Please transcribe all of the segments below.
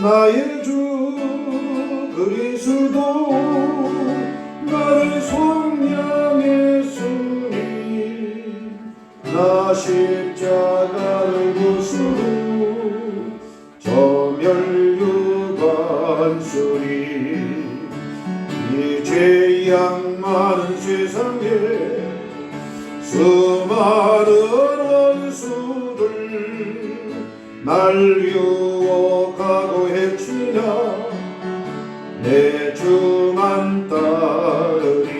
나의 주 그리스도 나를 속량했으니 나 십자가를 부수고 저 멸류관소리 이 죄악 많은 세상에 수많은 원수들 날 유혹하고 해치나 내 주만 따르리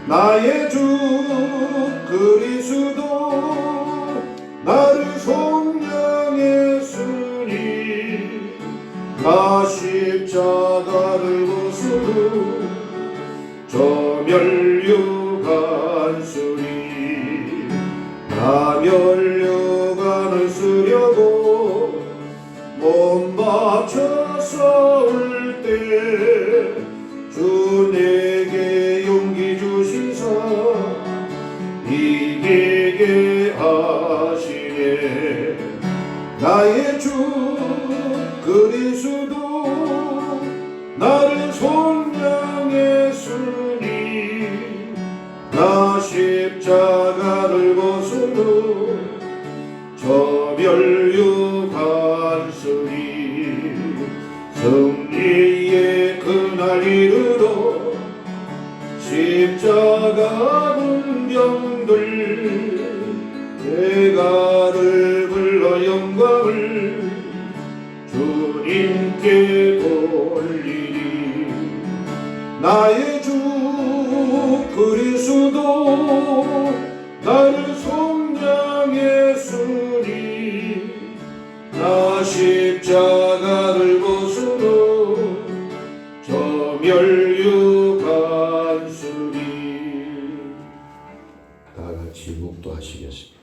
나의 주 그리스도 나를 속량했으니 나 십자가를 부수고 저 멸류관소리 나 멸류관을 쓰려고 몸 바쳐 싸울 때 주 내게 용기 주시사 이기게 하시네 나의 주 그리스도 나를 속량했으니 나 십자가를 벗으러 저 멸류관소리 승리의 그날 이르러 십자가 군병들 대가를 불러 영광을 주님께 돌리리 나의 주 그리스도 나를 속량했으니 나 십자가를 벗으러 저 멸류관소리 다같이 묵도하시겠습니다.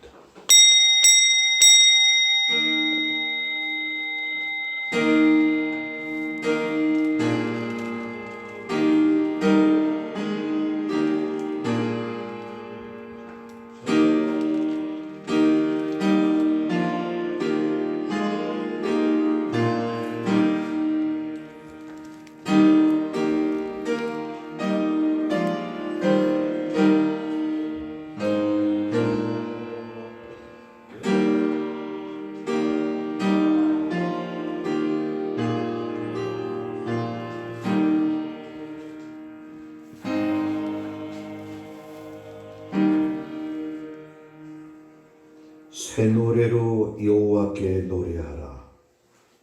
새 노래로 여호와께 노래하라.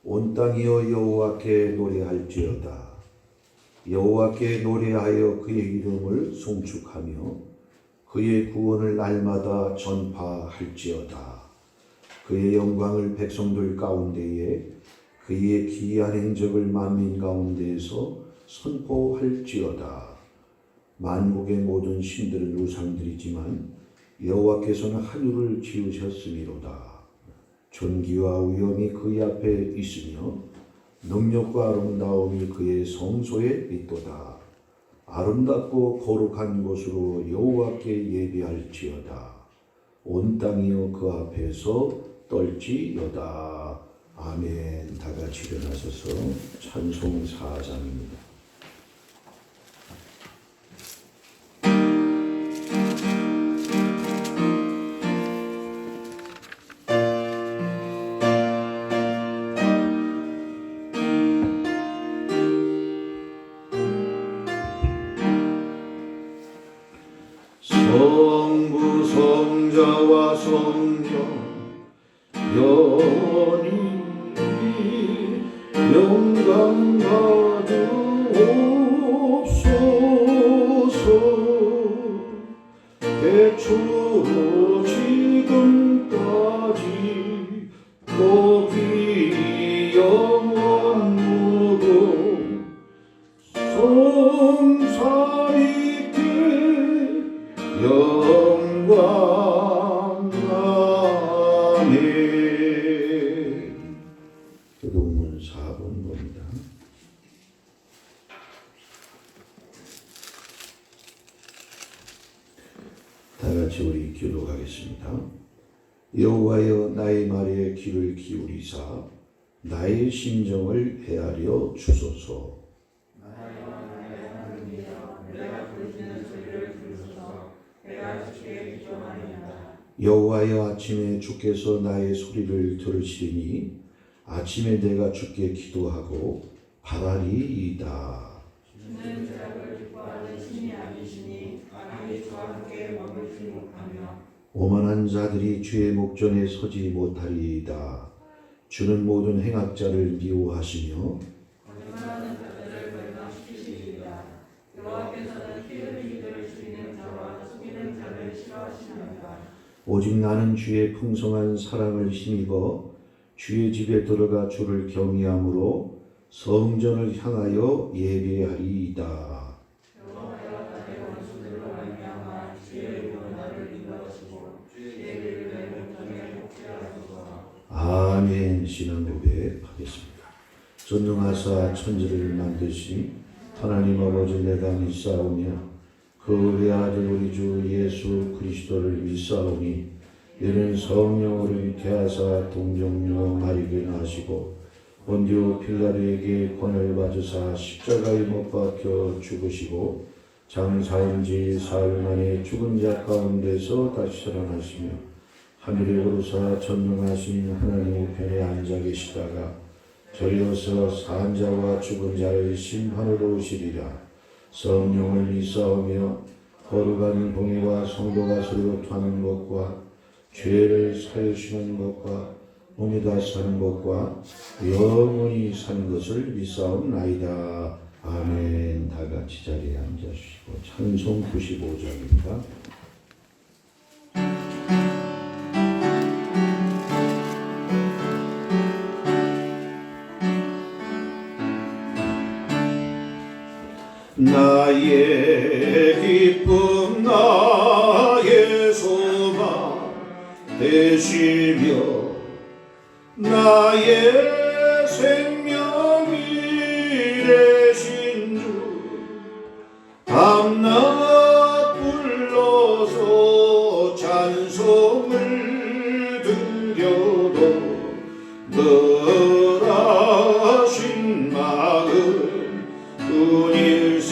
온 땅이여 여호와께 노래할지어다. 여호와께 노래하여 그의 이름을 송축하며 그의 구원을 날마다 전파할지어다. 그의 영광을 백성들 가운데에 그의 기이한 행적을 만민 가운데에서 선포할지어다. 만국의 모든 신들은 우상들이지만 여호와께서는 하늘을 지으셨음이로다. 존귀와 위엄이 그의 앞에 있으며 능력과 아름다움이 그의 성소에 있도다. 아름답고 거룩한 곳으로 여호와께 예배할지어다. 온 땅이여 그 앞에서 떨지어다. 아멘. 다 같이 일어나셔서 찬송 4장입니다. 성부 성자와 성령 연이 영광 받으옵소서. 대초로 지금까지 높이 영원 무궁 성삼위께 영광. 아멘. 기도문 4번 봅니다. 다같이 우리 기도하겠습니다. 여호와여 나의 말에 귀를 기울이사 나의 심정을 헤아려 주소서. 여호와여, 아침에 주께서 나의 소리를 들으시리니 아침에 내가 주께 기도하고 바라리이다. 주는 죄악을 기뻐하는 신이 아니시니 악이 주와 함께 머물지 못하며 오만한 자들이 주의 목전에 서지 못하리이다. 주는 모든 행악자를 미워하시며 거짓말하는 자들을 멸망시키시리이다. 여호와께서는 피 흘린 이들을 죽이는 자와 속이는 자를 싫어하시나이다. 오직 나는 주의 풍성한 사랑을 힘입어 주의 집에 들어가 주를 경외함으로 성전을 향하여 예배하리이다. 여호와여, 나의 원수들로 말미암아 주의 이름으로 나를 인도하시고 주의 이름을 내 목전에 복게 하소서. 아멘. 신앙 고백하겠습니다. 전능하사 천지를 만드신 하나님 아버지, 내가 믿사오며 그 외아들 우리 주 예수 그리스도를 믿사오니 이는 성령으로 대하사 동정녀 마리게 나시고 본디오 필라르에게 권을 받으사 십자가에 못 박혀 죽으시고 장사한 지 사흘 만에 죽은 자 가운데서 다시 살아나시며 하늘에 오르사 전능하신 하나님 우편에 앉아 계시다가 저리어서 산 자와 죽은 자의 심판으로 오시리라. 성령을 믿사오며 거룩한 봉회와 성도가 서로 토하는 것과 죄를 사하시는 것과 몸이 다 사는 것과 영원히 사는 것을 믿사옵나이다. 아멘. 다 같이 자리에 앉으시고 찬송 95장입니다. 나의 기쁨 나의 소망 되시며 나의 생명이 되신 주 밤낮 불러서 찬송을 드려도 늘 하신 마음 그일세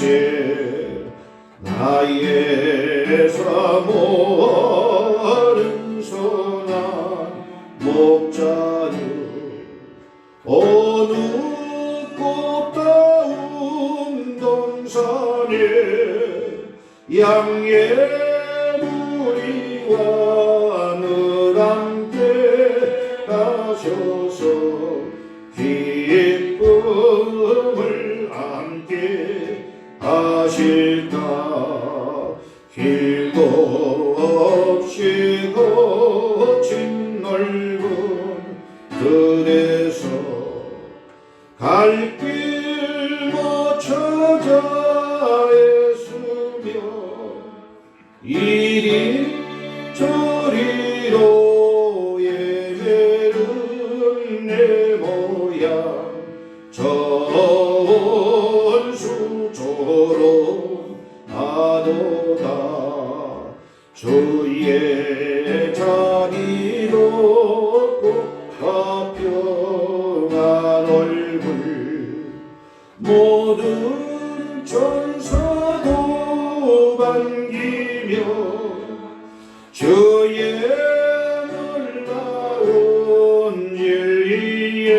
나의 사모하는 선한 목자는 어느 꽃다운 동산에 양의 무리와 늘 함께 가셔서 기쁨을 함께 하실까. 길도 없이 거친 넓은 들에서 갈 길 못 찾아 애쓰며 이리저리로 예배는 내 모양 전수처럼 하도다. 주의 자비 높고 화평한 얼굴 모든 천사도 반기며 주의 놀라운 진리의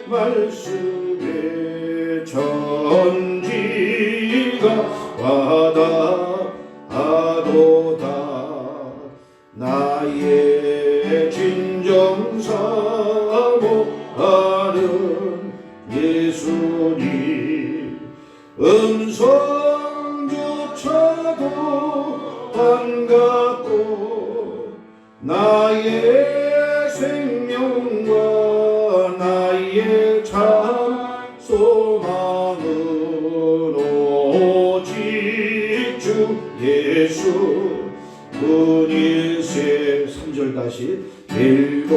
말씀에 천지가 와닿아도다. 나의 진정 사모하는 예수님 음성조차도 반갑고 나의 생명과 나의 참 소망은 오직 주 예수 그일세. 3절 다시. 길도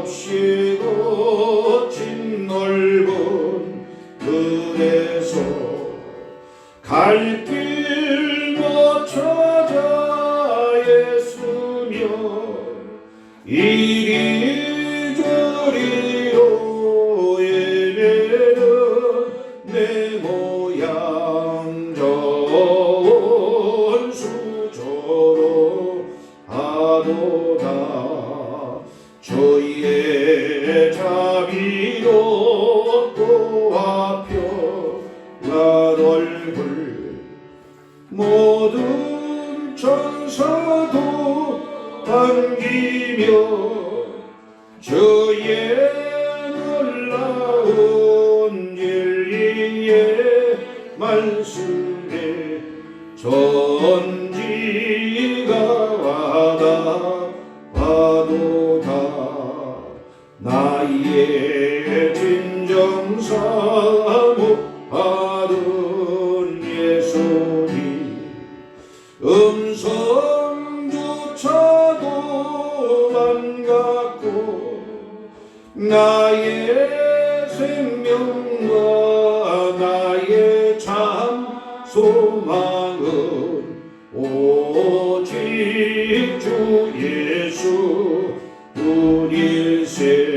없이 거친 넓은 들에서 갈 길 못 찾아 애쓰며 이리저리 저희의 자비로 보아펴 날 얼굴 모든 천사도 반기며 저의 놀라운 진리의 말씀에 전지가 와닿아도다 나의 진정 사모 받은 예수님 음성조차도 반갑고 나의 생명과 나의 참 소망은 오직 주 예수 뿐일세.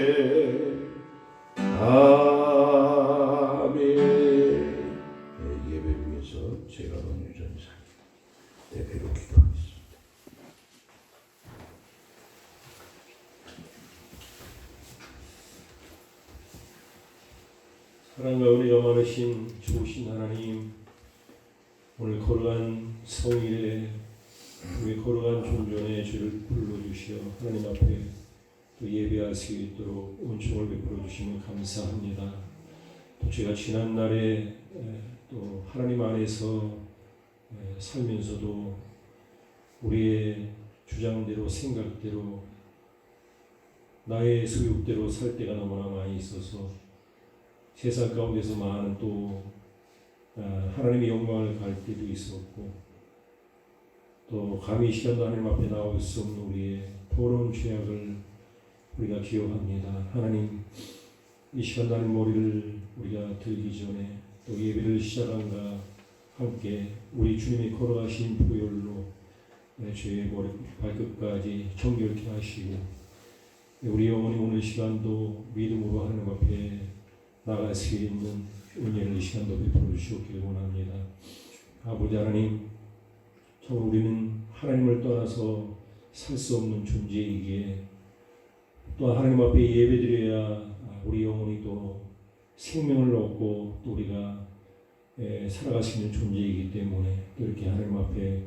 아멘. 예배 중에서 제가 권유전사 대표로 기도하겠습니다. 사랑과 은혜가 많으신 좋으신 하나님, 오늘 거룩한 성일에 우리 거룩한 존전에 주를 불러주시어 하나님 앞에 또 예배할 수 있도록 은총을 베풀어 주시면 감사합니다. 또 제가 지난 날에 또 하나님 안에서 살면서도 우리의 주장대로 생각대로 나의 소욕대로 살 때가 너무나 많이 있어서 세상 가운데서 많은 또 하나님의 영광을 갈 때도 있었고 또 감히 이 시간도 하나님 앞에 나올 수 없는 우리의 더러운 죄악을 우리가 기억합니다. 하나님, 이 시간도 하나님 머리를 우리가 들기 전에 또 예배를 시작한가 함께 우리 주님이 걸어가신 보혈로 죄의 머리 발끝까지 정결케 하시고 우리 영혼이 오늘 시간도 믿음으로 하나님 앞에 나갈 수 있는 은혜를 이 시간도 베풀어 주시옵기를 원합니다. 아버지 하나님, 정말 우리는 하나님을 떠나서 살 수 없는 존재이기에 또 하나님 앞에 예배드려야 우리 영혼이 또 생명을 얻고 또 우리가 살아갈 수 있는 존재이기 때문에 또 이렇게 하나님 앞에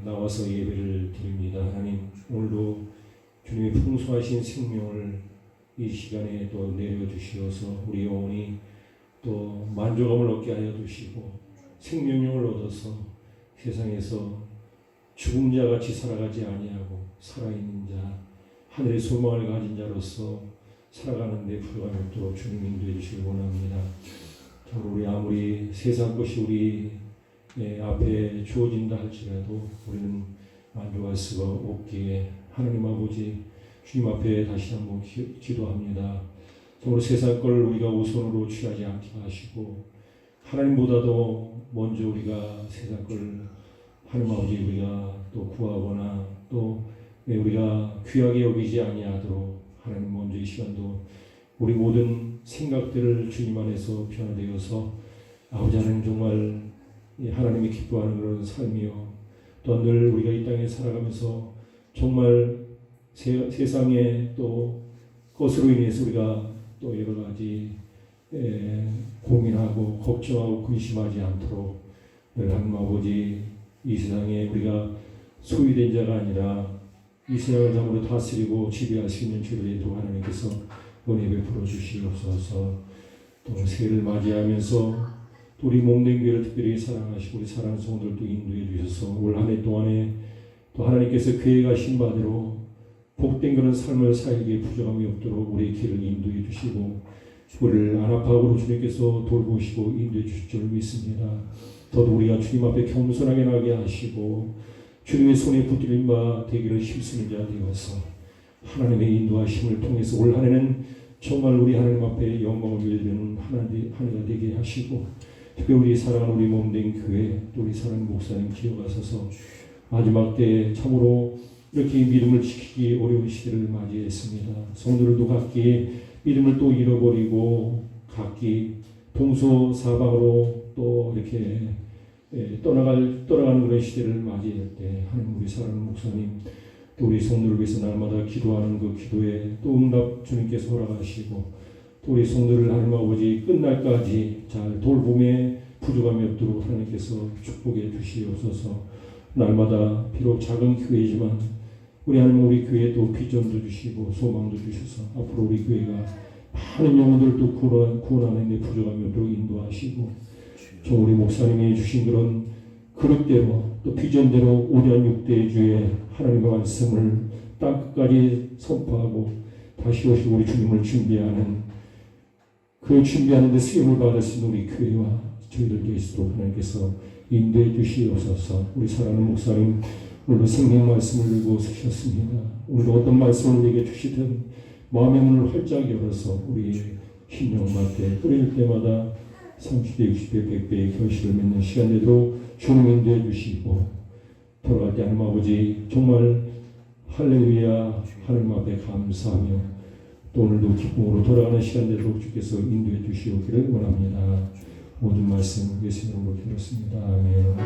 나와서 예배를 드립니다. 하나님, 오늘도 주님의 풍성하신 생명을 이 시간에 또 내려주시어서 우리 영혼이 또 만족감을 얻게 하여 주시고 생명력을 얻어서 세상에서 죽은 자같이 살아가지 아니하고 살아있는 자, 하늘의 소망을 가진 자로서 살아가는 데 불과함이 없도록 주님 인도해 주시기 원합니다. 우리 아무리 세상 것이 우리 앞에 주어진다 할지라도 우리는 만족할 수가 없기에 하나님 아버지 주님 앞에 다시 한번 기도합니다. 정말 세상 걸 우리가 우선으로 취하지 않게 하시고 하나님보다도 먼저 우리가 세상 걸 하나님 아버지 우리가 또 구하거나 또 우리가 귀하게 여기지 아니하도록 하나님 먼저 이 시간도 우리 모든 생각들을 주님 안에서 변화되어서 아버지 하나님 정말 하나님이 기뻐하는 그런 삶이요 또 늘 우리가 이 땅에 살아가면서 정말 세상의 또 것으로 인해서 우리가 또 여러 가지 고민하고 걱정하고 근심하지 않도록 늘 하나님 아버지 이 세상에 우리가 소유된 자가 아니라 이 세상을 참으로 다스리고 지배할 수 있는 죄를 하나님께서 은혜 베풀어 주시옵소서. 또 새해를 맞이하면서 또 우리 몸된 교회를 특별히 사랑하시고 우리 사랑하는 성도들도 인도해 주셔서 올 한 해 동안에 또 하나님께서 계획하신 바대로 복된 그런 삶을 살기에 부족함이 없도록 우리의 길을 인도해 주시고 우리를 안압하고 주님께서 돌보시고 인도해 주실 줄 믿습니다. 더도 우리가 주님 앞에 겸손하게 나게 하시고 주님의 손에 붙들린 바 되기를 힘쓰는 자 되어서 하나님의 인도하심을 통해서 올 한 해는 정말 우리 하나님 앞에 영광을 돌리는 한 해가 되게 하시고 특별히 우리 사랑하는 우리 몸된 교회 또 우리 사랑하는 목사님 기억하셔서 마지막 때 참으로 이렇게 믿음을 지키기 어려운 시대를 맞이했습니다. 성도들도 각기 믿음을 또 잃어버리고 각기 동서사방으로 또 이렇게 떠나가는 그런 시대를 맞이할 때 하나님 우리 사랑하는 목사님 또 우리 성도를 위해서 날마다 기도하는 그 기도에 또 응답 주님께서 허락하시고 또 우리 성도를 하나님 아버지 끝날까지 잘 돌봄에 부족함이 없도록 하나님께서 축복해 주시옵소서. 날마다 비록 작은 교회지만 우리 하나님 우리 교회에 또 비전도 주시고 소망도 주셔서 앞으로 우리 교회가 많은 영혼들도 구원하는 데 부족함이 없도록 인도하시고 저 우리 목사님이 주신 그런 그릇대로 또 비전대로 오전 6대 주에 하나님의 말씀을 땅끝까지 선포하고 다시 오실 우리 주님을 준비하는 그 준비하는 데 쓰임을 받을 수 있는 우리 교회와 저희들도 있도록 하나님께서 인도해 주시옵소서. 우리 사랑하는 목사님 오늘도 생명 말씀을 들고 서셨습니다. 오늘도 어떤 말씀을 내게 주시든 마음의 문을 활짝 열어서 우리의 심령마에 뿌릴 때마다 30배, 60배, 100배의 결실을 맺는 시간 되도록 주님 인도해 주시고 돌아갈 때 하나님 아버지 정말 할렐루야 하나님 앞에 감사하며 또 오늘도 기쁨으로 돌아가는 시간 되도록 주께서 인도해 주시옵기를 원합니다. 모든 말씀 예수님으로 기도했습니다. 아멘.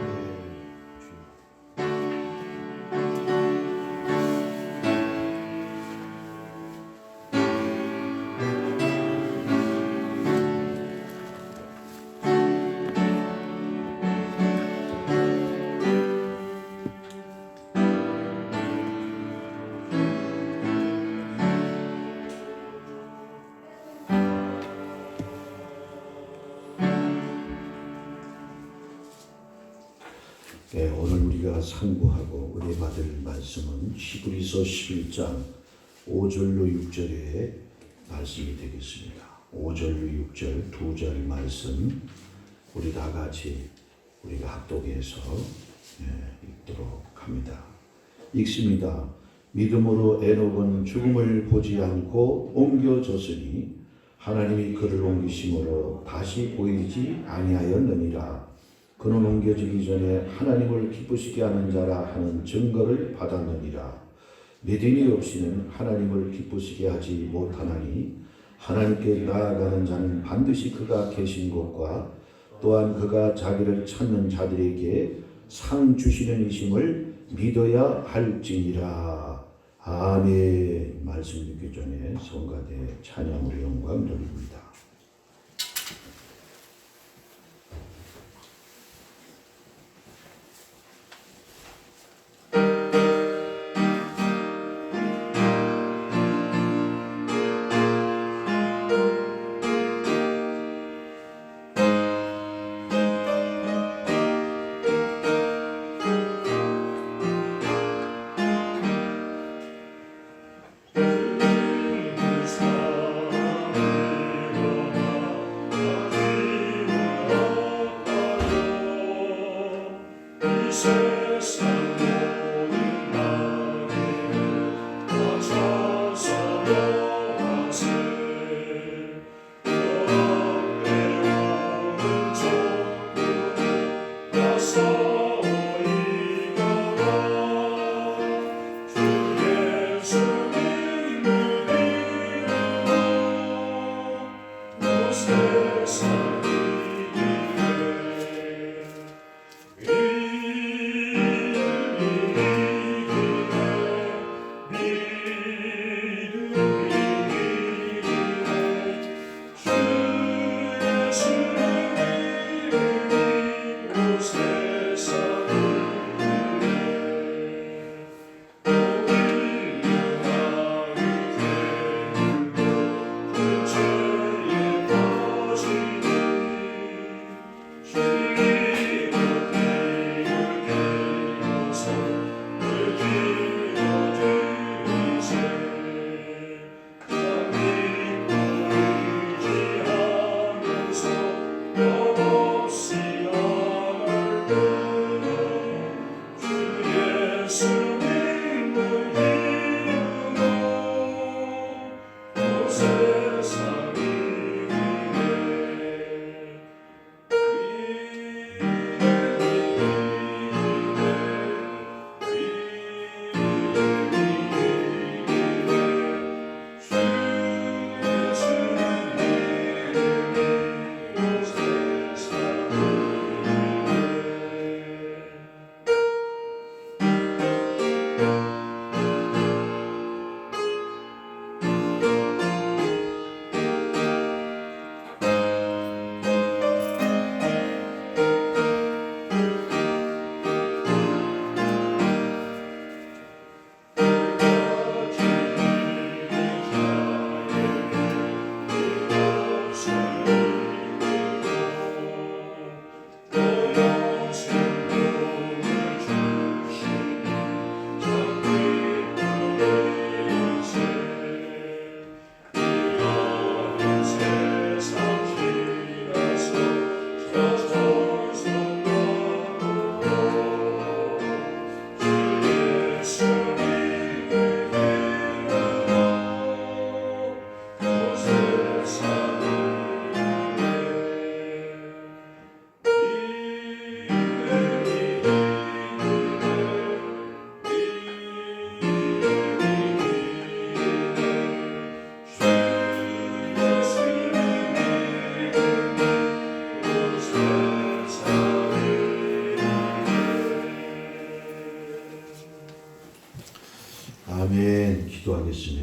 네, 오늘 우리가 상고하고 은혜 받을 말씀은 히브리서 11장 5절로 6절의 말씀이 되겠습니다. 5절로 6절 두 절 말씀 우리 다 같이 우리가 합독해서 읽도록 합니다. 읽습니다. 믿음으로 에녹은 죽음을 보지 않고 옮겨졌으니 하나님이 그를 옮기심으로 다시 보이지 아니하였느니라. 그는 옮겨지기 전에 하나님을 기쁘시게 하는 자라 하는 증거를 받았느니라. 믿음이 없이는 하나님을 기쁘시게 하지 못하나니 하나님께 나아가는 자는 반드시 그가 계신 곳과 또한 그가 자기를 찾는 자들에게 상 주시는 이심을 믿어야 할지니라. 아멘. 말씀 듣기 전에 성가대 찬양으로 영광 돌립니다.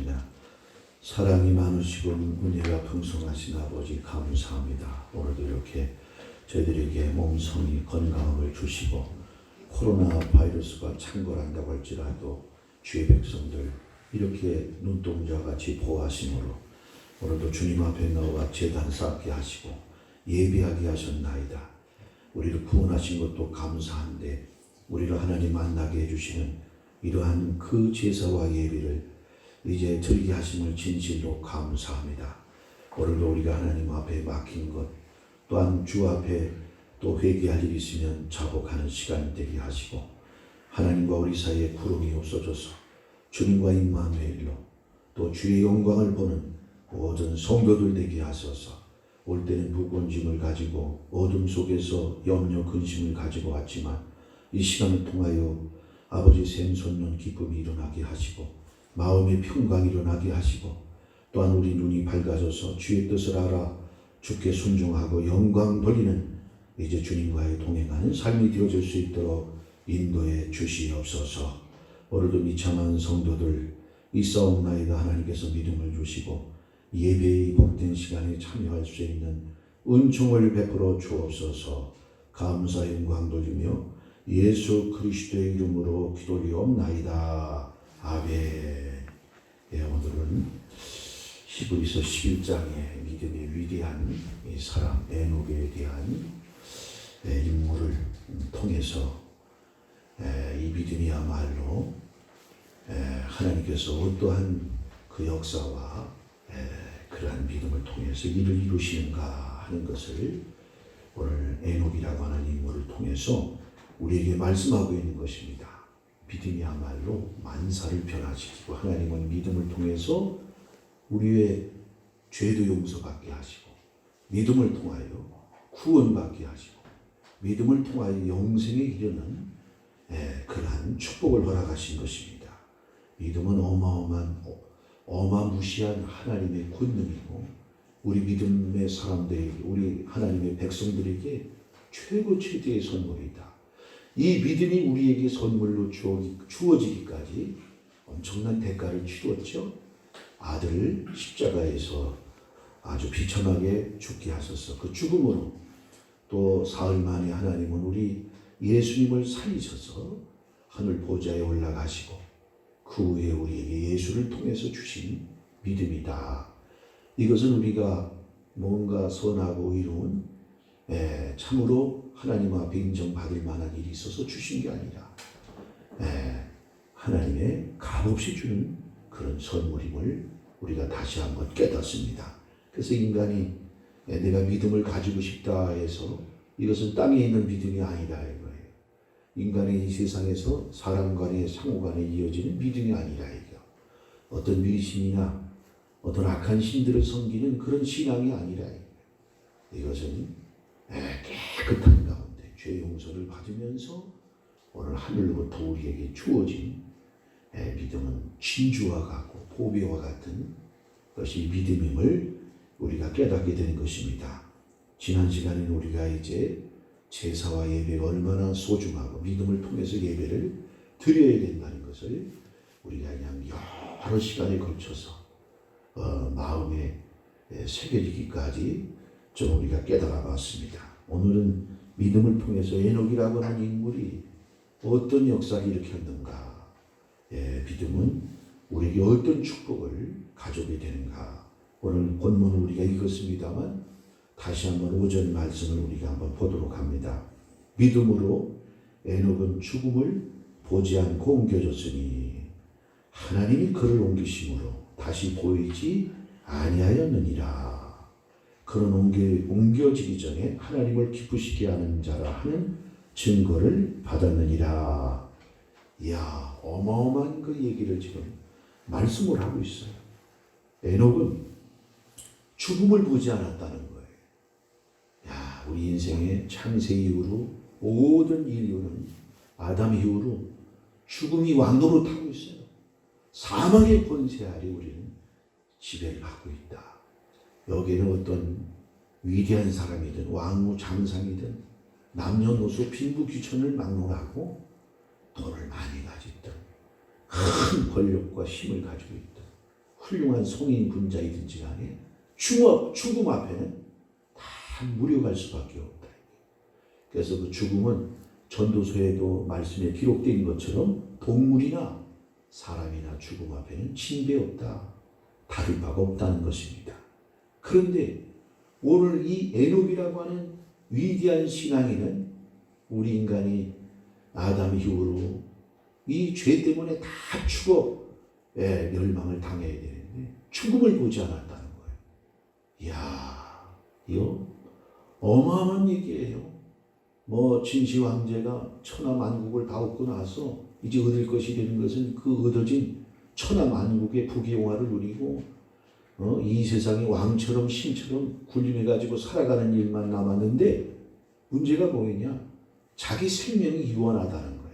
기도드립니다. 사랑이 많으시고 은혜가 풍성하신 아버지 감사합니다. 오늘도 이렇게 저희들에게 몸성이 건강을 주시고 코로나 바이러스가 창궐한다고 할지라도 주의 백성들 이렇게 눈동자같이 보호하심으로 오늘도 주님 앞에 나와 제단 쌓게 하시고 예배하게 하셨나이다. 우리를 구원하신 것도 감사한데 우리를 하나님 만나게 해주시는 이러한 그 제사와 예배를 이제 드리게 하심을 진실로 감사합니다. 오늘도 우리가 하나님 앞에 막힌 것 또한 주 앞에 또 회개할 일이 있으면 자복하는 시간 되게 하시고 하나님과 우리 사이에 구름이 없어져서 주님과 임마누엘로 또 주의 영광을 보는 모든 성도들 되게 하소서. 올 때는 무거운 짐을 가지고 어둠 속에서 염려 근심을 가지고 왔지만 이 시간을 통하여 아버지 샘솟는 기쁨이 일어나게 하시고 마음의 평강이 일어나게 하시고 또한 우리 눈이 밝아져서 주의 뜻을 알아 주께 순종하고 영광 돌리는 이제 주님과의 동행하는 삶이 되어질 수 있도록 인도해 주시옵소서. 오늘도 비참한 성도들 있사옵나이다. 하나님께서 믿음을 주시고 예배의 복된 시간에 참여할 수 있는 은총을 베풀어 주옵소서. 감사 영광 돌리며 예수 그리스도의 이름으로 기도리옵나이다. 아멘. 예, 오늘은 히브리서 11장의 믿음의 위대한 이 사람 에녹에 대한 인물을 통해서 이 믿음이야말로 하나님께서 어떠한 그 역사와 그러한 믿음을 통해서 일을 이루시는가 하는 것을 오늘 에녹이라고 하는 인물을 통해서 우리에게 말씀하고 있는 것입니다. 믿음이야말로 만사를 변화시키고 하나님은 믿음을 통해서 우리의 죄도 용서받게 하시고 믿음을 통하여 구원받게 하시고 믿음을 통하여 영생에 이르는 그러한 축복을 허락하신 것입니다. 믿음은 어마무시한 하나님의 권능이고 우리 믿음의 사람들에게 우리 하나님의 백성들에게 최고 최대의 선물이다. 이 믿음이 우리에게 선물로 주어지기까지 엄청난 대가를 치렀죠. 아들을 십자가에서 아주 비참하게 죽게 하셔서 그 죽음으로 또 사흘 만에 하나님은 우리 예수님을 살리셔서 하늘 보좌에 올라가시고 그 후에 우리에게 예수를 통해서 주신 믿음이다. 이것은 우리가 뭔가 선하고 의로운 참으로 하나님 앞에 인정받을 만한 일이 있어서 주신 게 아니라 하나님의 값없이 주는 그런 선물임을 우리가 다시 한번 깨닫습니다. 그래서 인간이 내가 믿음을 가지고 싶다 해서 이것은 땅에 있는 믿음이 아니다 이거예요. 인간의 이 세상에서 사람 간의 상호 간에 이어지는 믿음이 아니라 이거. 어떤 미신이나 어떤 악한 신들을 섬기는 그런 신앙이 아니라 이것은 깨끗한 가운데 죄 용서를 받으면서 오늘 하늘로부터 우리에게 주어진 믿음은 진주와 같고 보배와 같은 것이 믿음임을 우리가 깨닫게 되는 것입니다. 지난 시간에는 우리가 이제 제사와 예배가 얼마나 소중하고 믿음을 통해서 예배를 드려야 된다는 것을 우리가 그냥 여러 시간에 걸쳐서 마음에 새겨지기까지 좀 우리가 깨달아 봤습니다. 오늘은 믿음을 통해서 에녹이라고 하는 인물이 어떤 역사를 일으켰는가, 믿음은 우리에게 어떤 축복을 가져오게 되는가. 오늘 본문을 우리가 읽었습니다만 다시 한번 오전 말씀을 우리가 한번 보도록 합니다. 믿음으로 에녹은 죽음을 보지 않고 옮겨졌으니 하나님이 그를 옮기심으로 다시 보이지 아니하였느니라. 그런 옮겨지기 전에 하나님을 기쁘시게 하는 자라 하는 증거를 받았느니라. 이야, 어마어마한 그 얘기를 지금 말씀을 하고 있어요. 에녹은 죽음을 보지 않았다는 거예요. 야, 우리 인생의 창세 이후로 모든 인류는 아담 이후로 죽음이 왕노릇하고 있어요. 사망의 권세 아래 우리는 지배를 받고 있다. 여기에는 어떤 위대한 사람이든 왕후 장상이든 남녀노소 빈부귀천을 막론하고 돈을 많이 가졌든 큰 권력과 힘을 가지고 있든 훌륭한 성인 군자이든지 간에 죽음 앞에는 다 무력할 수밖에 없다. 그래서 그 죽음은 전도서에도 말씀에 기록된 것처럼 동물이나 사람이나 죽음 앞에는 징배 없다. 다를 바가 없다는 것입니다. 그런데 오늘 이 에녹이라고 하는 위대한 신앙인은 우리 인간이 아담 이후로 이 죄 때문에 다 죽어 멸망을 당해야 되는데 죽음을 보지 않았다는 거예요. 이야, 이거 어마어마한 얘기예요. 뭐 진시 황제가 천하 만국을 다 얻고 나서 이제 얻을 것이 되는 것은 그 얻어진 천하 만국의 부귀영화를 누리고 이 세상의 왕처럼 신처럼 군림해가지고 살아가는 일만 남았는데 문제가 뭐냐? 자기 생명이 유한하다는 거예요.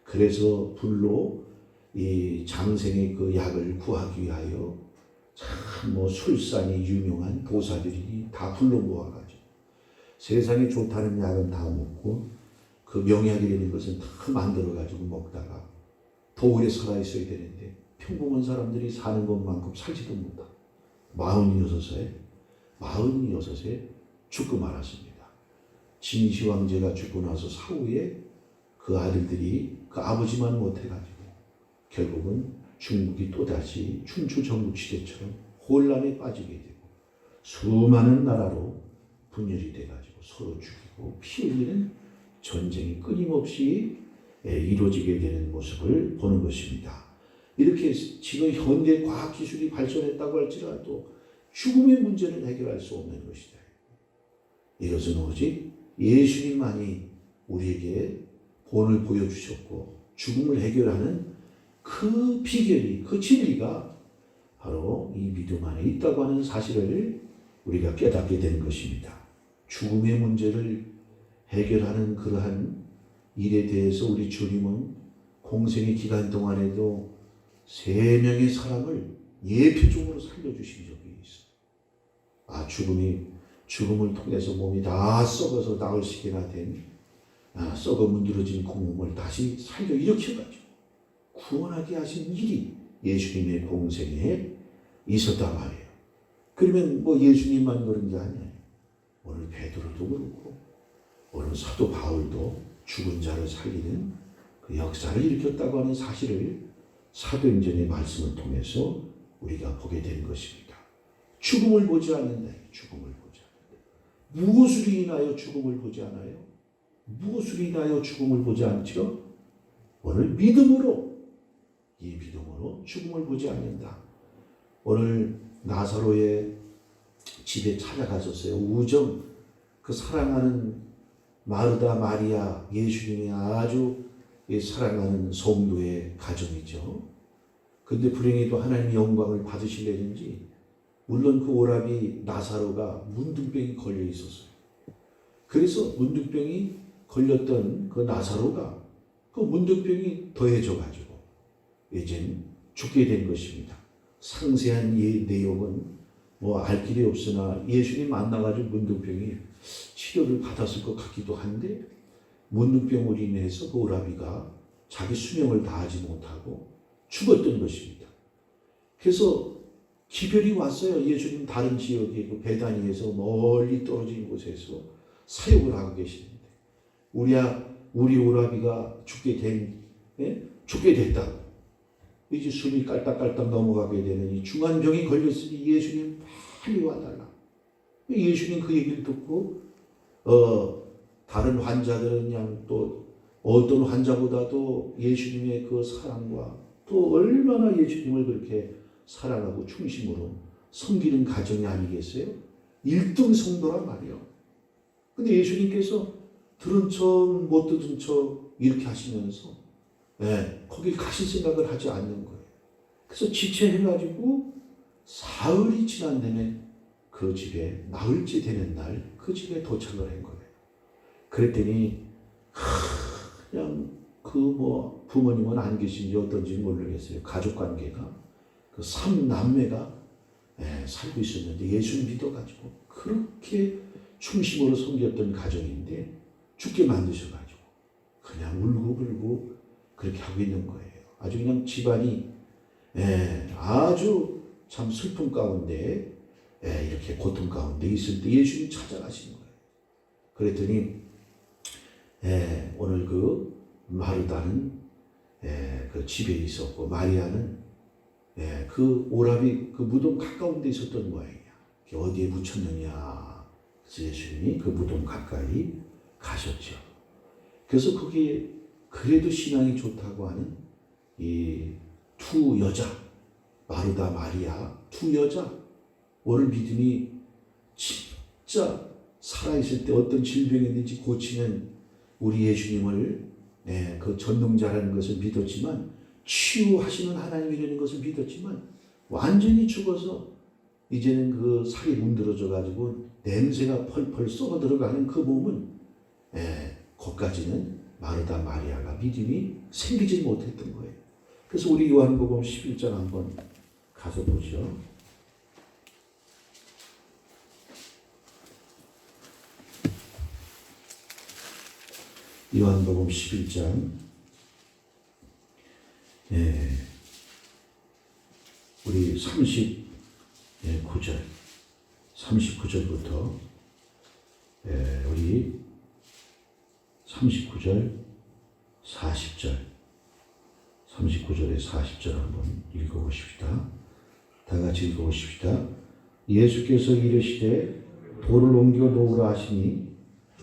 그래서 불로 이 장생의 그 약을 구하기 위하여 참 뭐 술산이 유명한 도사들이 다 불러 모아가지고 세상에 좋다는 약은 다 먹고 그 명약이 되는 것은 다 만들어가지고 먹다가 더 오래 살아있어야 되는데 평범한 사람들이 사는 것만큼 살지도 못하고 46세 죽고 말았습니다. 진시 황제가 죽고 나서 사후에 그 아들들이 그 아버지만 못해가지고 결국은 중국이 또다시 춘추 전국시대처럼 혼란에 빠지게 되고 수많은 나라로 분열이 돼가지고 서로 죽이고 피 흘리는 전쟁이 끊임없이 이루어지게 되는 모습을 보는 것입니다. 이렇게 지금 현대 과학기술이 발전했다고 할지라도 죽음의 문제는 해결할 수 없는 것이다. 이것은 오직 예수님만이 우리에게 본을 보여주셨고 죽음을 해결하는 그 비결이, 그 진리가 바로 이 믿음 안에 있다고 하는 사실을 우리가 깨닫게 되는 것입니다. 죽음의 문제를 해결하는 그러한 일에 대해서 우리 주님은 공생의 기간 동안에도 3명의 사람을 예표적으로 살려주신 적이 있어요. 죽음을 통해서 몸이 다 썩어서 나흘씩이나 된 썩어 문드러진 그 몸을 다시 살려 일으켜가지고 구원하게 하신 일이 예수님의 공생에 있었단 말이에요. 그러면 뭐 예수님만 그런 게 아니에요. 오늘 베드로도 그렇고 오늘 사도 바울도 죽은 자를 살리는 그 역사를 일으켰다고 하는 사실을 사도행전의 말씀을 통해서 우리가 보게 되는 것입니다. 죽음을 보지 않는다. 죽음을 보지 않는다. 무엇으로 인하여 죽음을 보지 않아요? 무엇으로 인하여 죽음을 보지 않죠? 오늘 믿음으로, 이 믿음으로 죽음을 보지 않는다. 오늘 나사로의 집에 찾아가셨어요. 우정, 그 사랑하는 마르다, 마리아, 예수님이 아주 사랑하는 성도의 가정이죠. 근데 불행히도 하나님의 영광을 받으시려는지 물론 그 오라비 나사로가 문둥병이 걸려 있었어요. 그래서 문둥병이 걸렸던 그 나사로가 그 문둥병이 더해져가지고 이젠 죽게 된 것입니다. 상세한 내용은 뭐 알 길이 없으나 예수님 만나가지고 문둥병이 치료를 받았을 것 같기도 한데 문둥병으로 인해서 그 오라비가 자기 수명을 다하지 못하고 죽었던 것입니다. 그래서 기별이 왔어요. 예수님 다른 지역에 그 베다니에서 멀리 떨어진 곳에서 사역을 하고 계시는데 우리 오라비가 죽게 됐다고 이제 숨이 깔딱깔딱 넘어가게 되는 이 중환병이 걸렸으니 예수님 빨리 와달라. 예수님 그 얘기를 듣고 다른 환자들은 그냥 또 어떤 환자보다도 예수님의 그 사랑과 또 얼마나 예수님을 그렇게 사랑하고 충심으로 섬기는 가정이 아니겠어요? 1등 성도란 말이에요. 근데 예수님께서 들은 척 못 듣은 척 이렇게 하시면서 거기 가실 생각을 하지 않는 거예요. 그래서 지체해가지고 사흘이 지난 다음에 그 집에 나흘째 되는 날 그 집에 도착을 한 거예요. 그랬더니 그냥 그 뭐 부모님은 안 계신지 어떤지 모르겠어요. 가족관계가 그 3남매가 살고 있었는데 예수를 믿어가지고 그렇게 충심으로 섬겼던 가정인데 죽게 만드셔가지고 그냥 울고불고 그렇게 하고 있는 거예요. 아주 그냥 집안이 아주 참 슬픔 가운데 이렇게 고통 가운데 있을 때 예수님 찾아가시는 거예요. 그랬더니 오늘 그 마르다는 그 집에 있었고 마리아는 그 오라비 그 무덤 가까운 데 있었던 모양이야. 어디에 묻혔느냐. 그래서 예수님이 그 무덤 가까이 가셨죠. 그래서 거기에 그래도 신앙이 좋다고 하는 이 두 여자, 마르다 마리아 두 여자, 오늘 믿음이 진짜 살아있을 때 어떤 질병이든지 고치는 우리 예수님을 그 전능자라는 것을 믿었지만, 치유하시는 하나님이라는 것을 믿었지만, 완전히 죽어서 이제는 그 살이 문드러져 가지고 냄새가 펄펄 썩어 들어가는 그 몸은 거기까지는 마르다 마리아가 믿음이 생기지 못했던 거예요. 그래서 우리 요한복음 11장 한번 가서 보죠. 요한복음 11장 우리 39절부터 우리 39절 40절 39절에 40절 한번 읽어보십시다. 다 같이 읽어보십시다. 예수께서 이르시되 돌을 옮겨 놓으라 하시니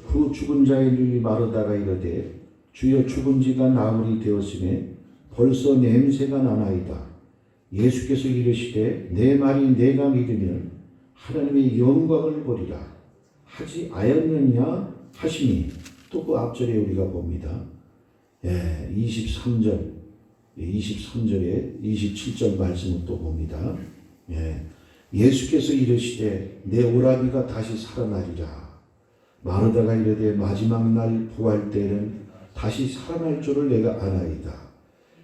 그 죽은 자의 눈이 마르다가 이르되 주여 죽은 지가 나흘이 되었으매 벌써 냄새가 나나이다. 예수께서 이르시되 내 말이 내가 믿으면 하나님의 영광을 보리라 하지 아였느냐 하시니, 또 그 앞절에 우리가 봅니다. 23절에 27절 말씀을 또 봅니다. 예수께서 이르시되 내 오라비가 다시 살아나리라. 마르다가 이르되 마지막 날 부활 때는 다시 살아날 줄을 내가 아나이다.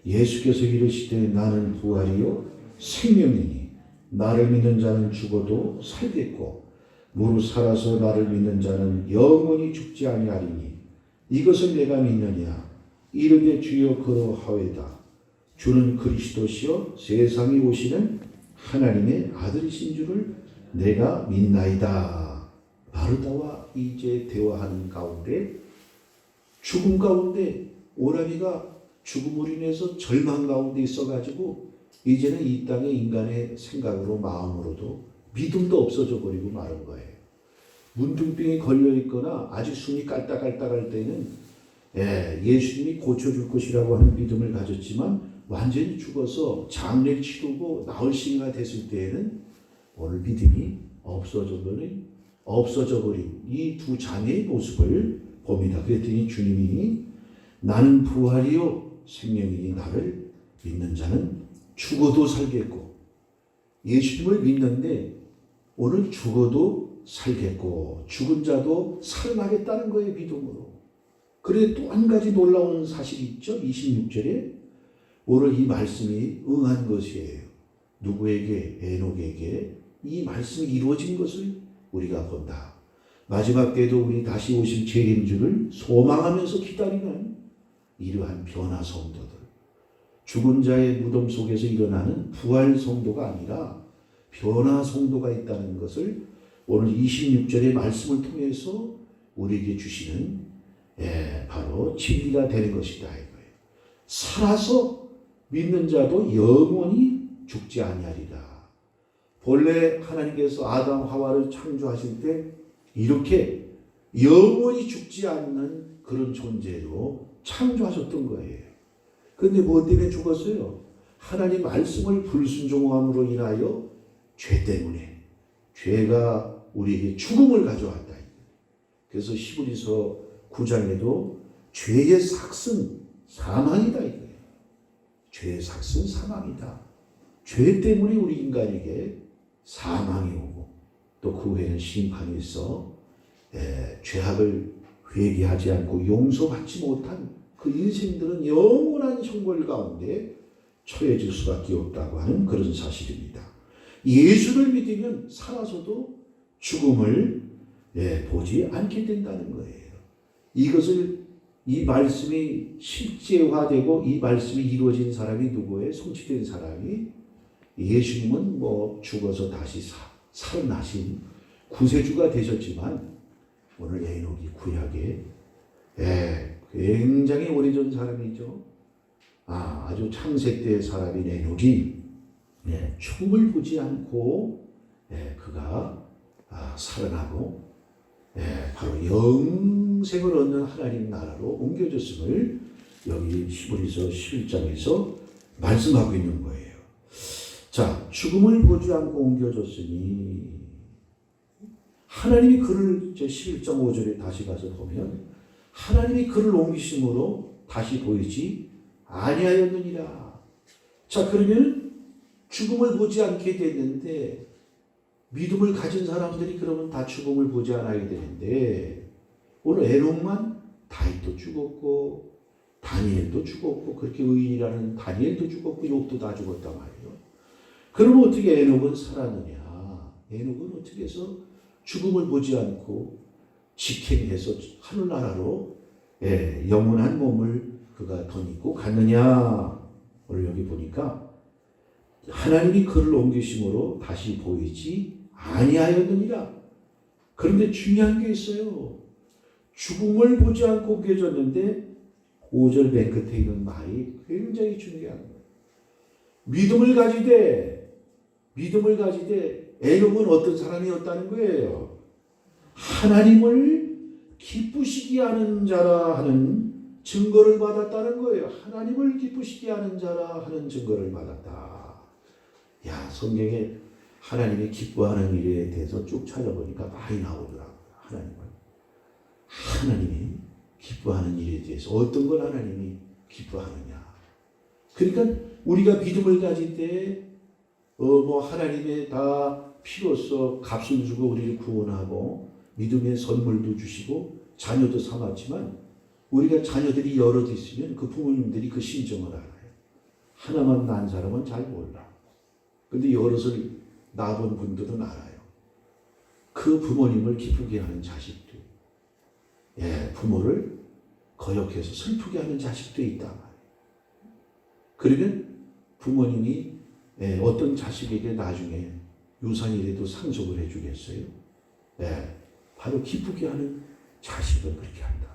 예수께서 이르시되 나는 부활이요 생명이니 나를 믿는 자는 죽어도 살겠고 무릇 살아서 나를 믿는 자는 영원히 죽지 아니하리니 이것을 내가 믿느냐. 이르되 주여 그러하외다. 주는 그리스도시요 세상에 오시는 하나님의 아들이신 줄을 내가 믿나이다. 마르다와 이제 대화하는 가운데, 죽음 가운데 오라비가 죽음으로 인해서 절망 가운데 있어가지고 이제는 이 땅의 인간의 생각으로 마음으로도 믿음도 없어져 버리고 마른 거예요. 문둥병에 걸려 있거나 아주 숨이 깔딱깔딱할 때는 예수님이 고쳐줄 것이라고 하는 믿음을 가졌지만, 완전히 죽어서 장례를 치르고 나흘 시가 됐을 때에는 오늘 믿음이 없어져 버린 이 두 자매의 모습을 봅니다. 그랬더니 주님이 나는 부활이요 생명이니 나를 믿는 자는 죽어도 살겠고, 예수님을 믿는데 오늘 죽어도 살겠고 죽은 자도 살아나겠다는 거예요, 믿음으로. 그런데 또 한 가지 놀라운 사실이 있죠. 26절에 오늘 이 말씀이 응한 것이에요. 누구에게? 에녹에게 이 말씀이 이루어진 것을 우리가 본다. 마지막 때도 우리 다시 오실 재림주를 소망하면서 기다리는 이러한 변화 성도들, 죽은 자의 무덤 속에서 일어나는 부활 성도가 아니라 변화 성도가 있다는 것을 오늘 26절의 말씀을 통해서 우리에게 주시는 바로 진리가 되는 것이다 이거예요. 살아서 믿는 자도 영원히 죽지 아니하리라. 본래 하나님께서 아담 하와를 창조하실 때 이렇게 영원히 죽지 않는 그런 존재로 창조하셨던 거예요. 그런데 뭐 때문에 죽었어요? 하나님 말씀을 불순종함으로 인하여 죄 때문에, 죄가 우리에게 죽음을 가져왔다. 그래서 히브리서 9장에도 죄의 삭은 사망이다 이거예요. 죄의 삭은 사망이다. 죄 때문에 우리 인간에게 사망이 오고 또 그 후에는 심판이 있어 죄악을 회개하지 않고 용서받지 못한 그 인생들은 영원한 형벌 가운데 처해질 수밖에 없다고 하는 그런 사실입니다. 예수를 믿으면 살아서도 죽음을 보지 않게 된다는 거예요. 이것을 이 말씀이 실제화되고 이 말씀이 이루어진 사람이 누구예요? 성취된 사람이 예수님은 뭐 죽어서 다시 살아나신 구세주가 되셨지만 오늘 에녹이 구약에 굉장히 오래전 사람이죠. 아주 창세 때의 사람인 에녹이 죽음을 보지 않고 그가 살아나고 바로 영생을 얻는 하나님 나라로 옮겨졌음을 여기 히브리서 11장에서 말씀하고 있는 거예요. 자, 죽음을 보지 않고 옮겨졌으니 하나님이 그를 11장 5절에 다시 가서 보면 하나님이 그를 옮기심으로 다시 보이지 아니하였느니라. 자, 그러면 죽음을 보지 않게 됐는데 믿음을 가진 사람들이 그러면 다 죽음을 보지 않아야 되는데 오늘 에녹만 다윗도 죽었고 다니엘도 죽었고 그렇게 의인이라는 다니엘도 죽었고 욥도 다 죽었단 말이에요. 그러면 어떻게 에녹은 살았느냐? 에녹은 어떻게 해서 죽음을 보지 않고 직행해서 하늘나라로 영원한 몸을 그가 덧입고 갔느냐? 오늘 여기 보니까 하나님이 그를 옮기심으로 다시 보이지 아니하였느니라. 그런데 중요한 게 있어요. 죽음을 보지 않고 옮겨졌는데 5절 맨 끝에 있는 말이 굉장히 중요한 거예요. 믿음을 가지되 에녹은 어떤 사람이었다는 거예요. 하나님을 기쁘시게 하는 자라 하는 증거를 받았다는 거예요. 하나님을 기쁘시게 하는 자라 하는 증거를 받았다. 야, 성경에 하나님이 기뻐하는 일에 대해서 쭉 찾아보니까 많이 나오더라고요. 하나님이 기뻐하는 일에 대해서 어떤 걸 하나님이 기뻐하느냐. 그러니까 우리가 믿음을 가질 때 하나님의 다 피로써 값을 주고 우리를 구원하고 믿음의 선물도 주시고 자녀도 삼았지만 우리가 자녀들이 여럿 있으면 그 부모님들이 그 심정을 알아요. 하나만 낳은 사람은 잘 몰라. 근데 여럿을 낳은 분들은 알아요. 그 부모님을 기쁘게 하는 자식도, 부모를 거역해서 슬프게 하는 자식도 있단 말이에요. 그러면 부모님이 어떤 자식에게 나중에 유산이라도 상속을 해주겠어요? 바로 기쁘게 하는 자식을 그렇게 한다.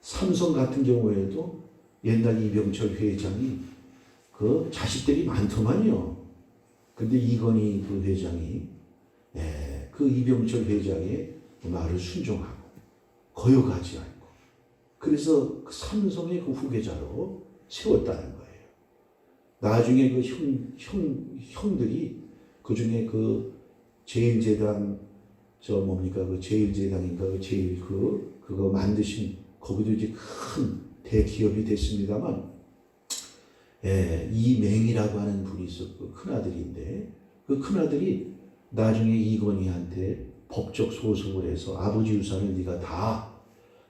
삼성 같은 경우에도 옛날 이병철 회장이 그 자식들이 많더만요. 근데 이건희 그 회장이 그 이병철 회장의 말을 순종하고 거역하지 않고 그래서 그 삼성의 그 후계자로 세웠다는 거예요. 나중에 그 형들이 그 중에 그 제일제당 그 제일제당인가 그거 만드신 거기도 이제 큰 대기업이 됐습니다만 이맹이라고 하는 분이 있었고 큰아들인데 그 큰아들이 나중에 이건희한테 법적 소송을 해서 아버지 유산을 네가 다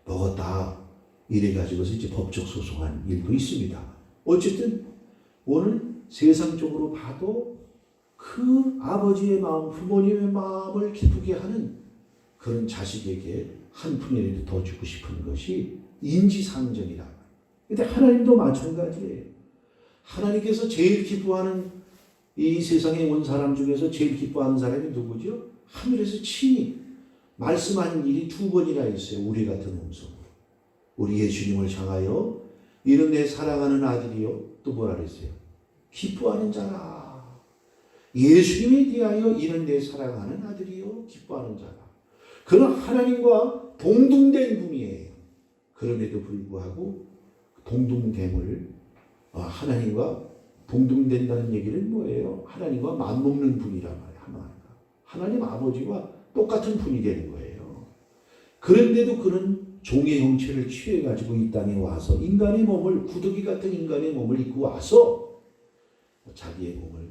먹었다 이래가지고서 이제 법적 소송한 일도 있습니다. 어쨌든 오늘 세상적으로 봐도 그 아버지의 마음, 부모님의 마음을 기쁘게 하는 그런 자식에게 한 푼이라도 더 주고 싶은 것이 인지상정이다. 근데 하나님도 마찬가지예요. 하나님께서 제일 기뻐하는 이 세상에 온 사람 중에서 제일 기뻐하는 사람이 누구죠? 하늘에서 친히 말씀하는 일이 2번이나 있어요. 우리 같은 음성으로. 우리 예수님을 향하여 이는 내 사랑하는 아들이요. 또 뭐라 그랬어요? 기뻐하는 자라. 예수님에 대하여 이는 내 사랑하는 아들이요. 기뻐하는 자라. 그는 하나님과 동등된 분이에요. 그럼에도 불구하고 동등됨을 하나님과 동등된다는 얘기는 뭐예요? 하나님과 맞먹는 분이란 말이에요. 하나님 아버지와 똑같은 분이 되는 거예요. 그런데도 그는 종의 형체를 취해가지고 이 땅에 와서 인간의 몸을 구더기 같은 인간의 몸을 입고 와서 자기의 몸을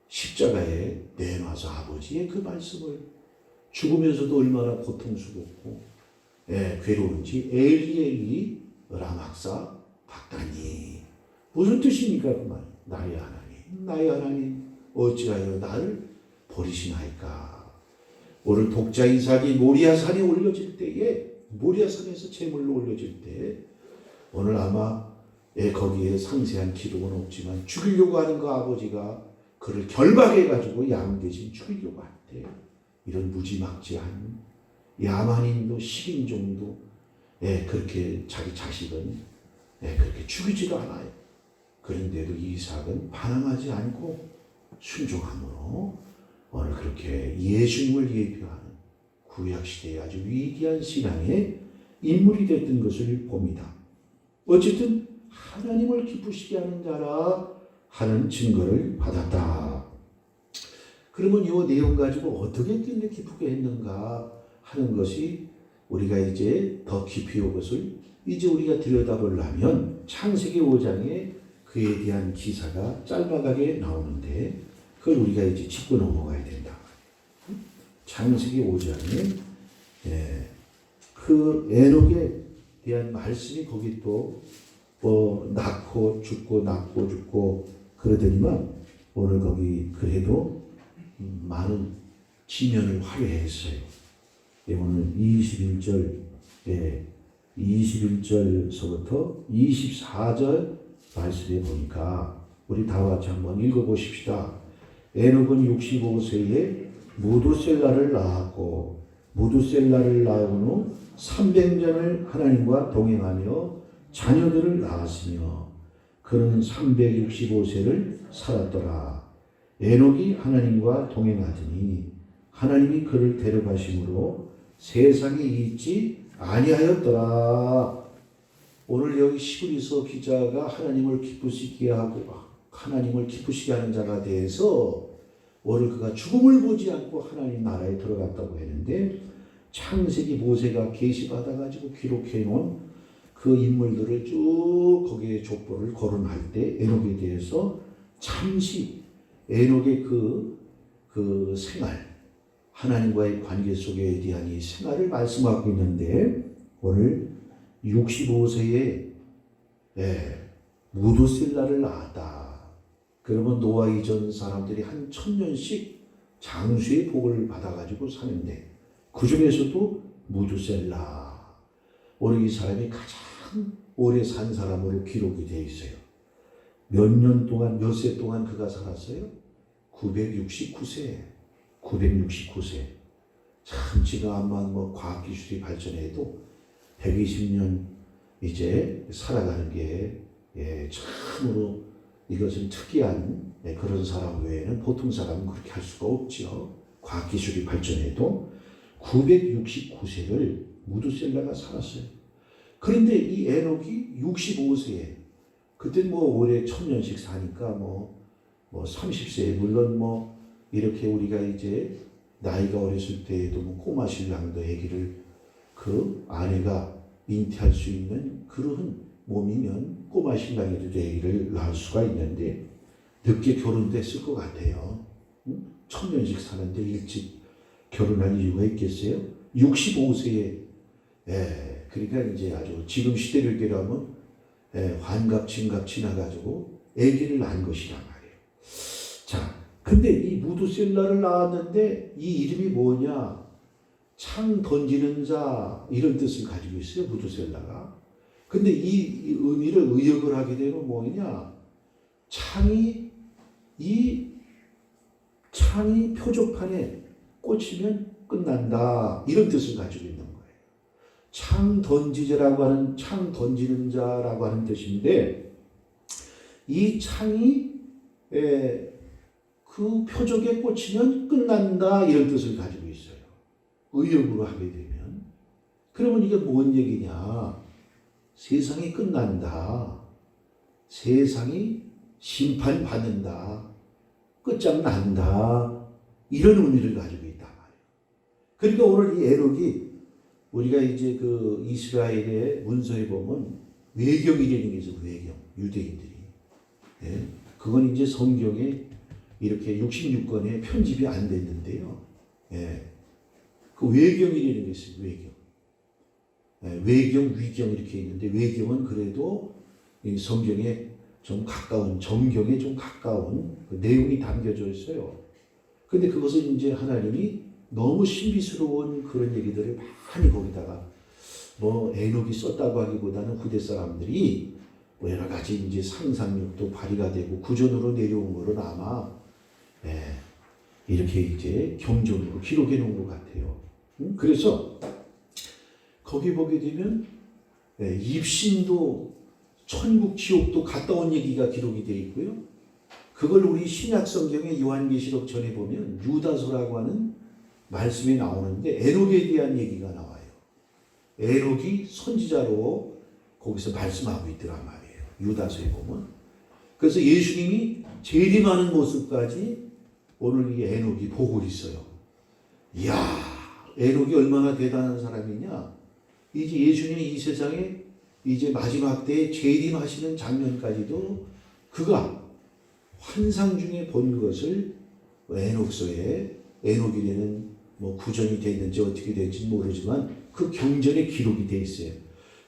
십자가에 내놔서 아버지의 그 말씀을 죽으면서도 얼마나 고통스럽고 괴로운지 엘리 라막사 박다니 무슨 뜻입니까? 그 말. 나의 하나님 어찌하여 나를 버리시나이까. 오늘 독자 이삭이 모리아산에 올려질 때에 모리아산에서 제물로 올려질 때 오늘 아마 거기에 상세한 기록은 없지만 죽이려고 하는 그 아버지가 그를 결박해가지고 양 대신 죽이려고 한대요. 이런 무지막지한 야만인도 식인종도 그렇게 자기 자식은 그렇게 죽이지도 않아요. 그런데도 이삭은 반항하지 않고 순종함으로 오늘 그렇게 예수님을 예표하는 구약시대의 아주 위대한 신앙의 인물이 됐던 것을 봅니다. 어쨌든 하나님을 기쁘시게 하는 자라 하는 증거를 받았다. 그러면 이 내용 가지고 어떻게 했길래 기쁘게 했는가 하는 것이 우리가 이제 더 깊이 이것을 이제 우리가 들여다보려면 창세기 5장에 그에 대한 기사가 짤막하게 나오는데 그걸 우리가 이제 짚고 넘어가야 된다. 창세기 5장에 그 에녹에 대한 말씀이 거기 또 낳고 죽고 그러더니만 오늘 거기 그래도 많은 지면을 화려했어요. 오늘 21절서부터 24절 말씀에 보니까 우리 다 같이 한번 읽어보십시다. 에녹은 65세에 무두셀라를 낳았고 무두셀라를 낳은 후 300년을 하나님과 동행하며 자녀들을 낳았으며 그는 365세를 살았더라. 에녹이 하나님과 동행하더니 하나님이 그를 데려가심으로 세상에 있지 아니하였더라. 오늘 여기 시브리서 기자가 하나님을 기쁘시게 하는 자가 돼서 오늘 그가 죽음을 보지 않고 하나님 나라에 들어갔다고 했는데 창세기 모세가 계시받아가지고 기록해 놓은 그 인물들을 쭉 거기에 족보를 거론할 때 에녹에 대해서 잠시 에녹의 그 생활, 하나님과의 관계 속에 대한 이 생활을 말씀하고 있는데 오늘 65세에 무두셀라를 낳았다. 그러면 노아 이전 사람들이 한 1000년씩 장수의 복을 받아가지고 사는데 그 중에서도 무두셀라 오늘 이 사람이 가장 오래 산 사람으로 기록이 되어 있어요. 몇 년 동안 몇 세 동안 그가 살았어요? 969세. 참 지금 아마 과학기술이 발전해도 120년 이제 살아가는 게 참으로 이것은 특이한 그런 사람 외에는 보통 사람은 그렇게 할 수가 없죠. 과학기술이 발전해도 969세를 무두셀라가 살았어요. 그런데 이 에녹이 65세에 그때 올해 1000년씩 사니까 30세 물론 이렇게 우리가 이제 나이가 어렸을 때에도 꼬마 신랑도 아기를 그 아내가 잉태할 수 있는 그런 몸이면 꼬마 신랑에도 아기를 낳을 수가 있는데 늦게 결혼됐을 것 같아요. 1000년씩 사는데 일찍 결혼할 이유가 있겠어요? 65세에 그러니까 이제 아주 지금 시대를 계라면 환갑 진갑 지나가지고 아기를 낳은 것이란 말이에요. 자, 근데 이 무두셀라를 낳았는데 이 이름이 뭐냐? 창 던지는 자 이런 뜻을 가지고 있어요. 무두셀라가. 근데 이 의미를 의역을 하게 되면 뭐냐? 창이 표적판에 꽂히면 끝난다 이런 뜻을 가지고 있는 거예요. 창 던지자라고 하는 창 던지는 자라고 하는 뜻인데 이 창이 그 표적에 꽂히면 끝난다 이런 뜻을 가지고 있어요. 의역으로 하게 되면. 그러면 이게 뭔 얘기냐? 세상이 끝난다. 세상이 심판받는다. 끝장난다. 이런 의미를 가지고 있단 말이에요. 그러니까 오늘 이 에녹이 우리가 이제 그 이스라엘의 문서에 보면 외경이라는 게 있어요. 외경. 유대인들이. 그건 이제 성경에 이렇게 66권에 편집이 안 됐는데요. 그 외경이라는 게 있어요. 외경. 외경, 위경 이렇게 있는데 외경은 그래도 이 성경에 좀 가까운, 정경에 좀 가까운 그 내용이 담겨져 있어요. 근데 그것은 이제 하나님이 너무 신비스러운 그런 얘기들을 많이 거기다가 뭐 에녹이 썼다고 하기보다는 후대 사람들이 뭐 여러 가지 이제 상상력도 발휘가 되고 구전으로 내려온 거로 아마 이렇게 이제 경전으로 기록해 놓은 것 같아요. 그래서 거기 보게 되면 입신도 천국 지옥도 갔다 온 얘기가 기록이 되어 있고요. 그걸 우리 신약 성경의 요한계시록 전에 보면 유다서라고 하는 말씀이 나오는데 에녹에 대한 얘기가 나와요. 에녹이 선지자로 거기서 말씀하고 있더란 말이에요. 유다서에 보면. 그래서 예수님이 재림하는 모습까지 오늘 이 에녹이 보고 있어요. 이야, 에녹이 얼마나 대단한 사람이냐. 이제 예수님이 이 세상에 이제 마지막 때에 재림하시는 장면까지도 그가 환상 중에 본 것을 에녹서에 에녹이라는 뭐 구전이 됐는지 어떻게 될지 모르지만 그 경전에 기록이 돼 있어요.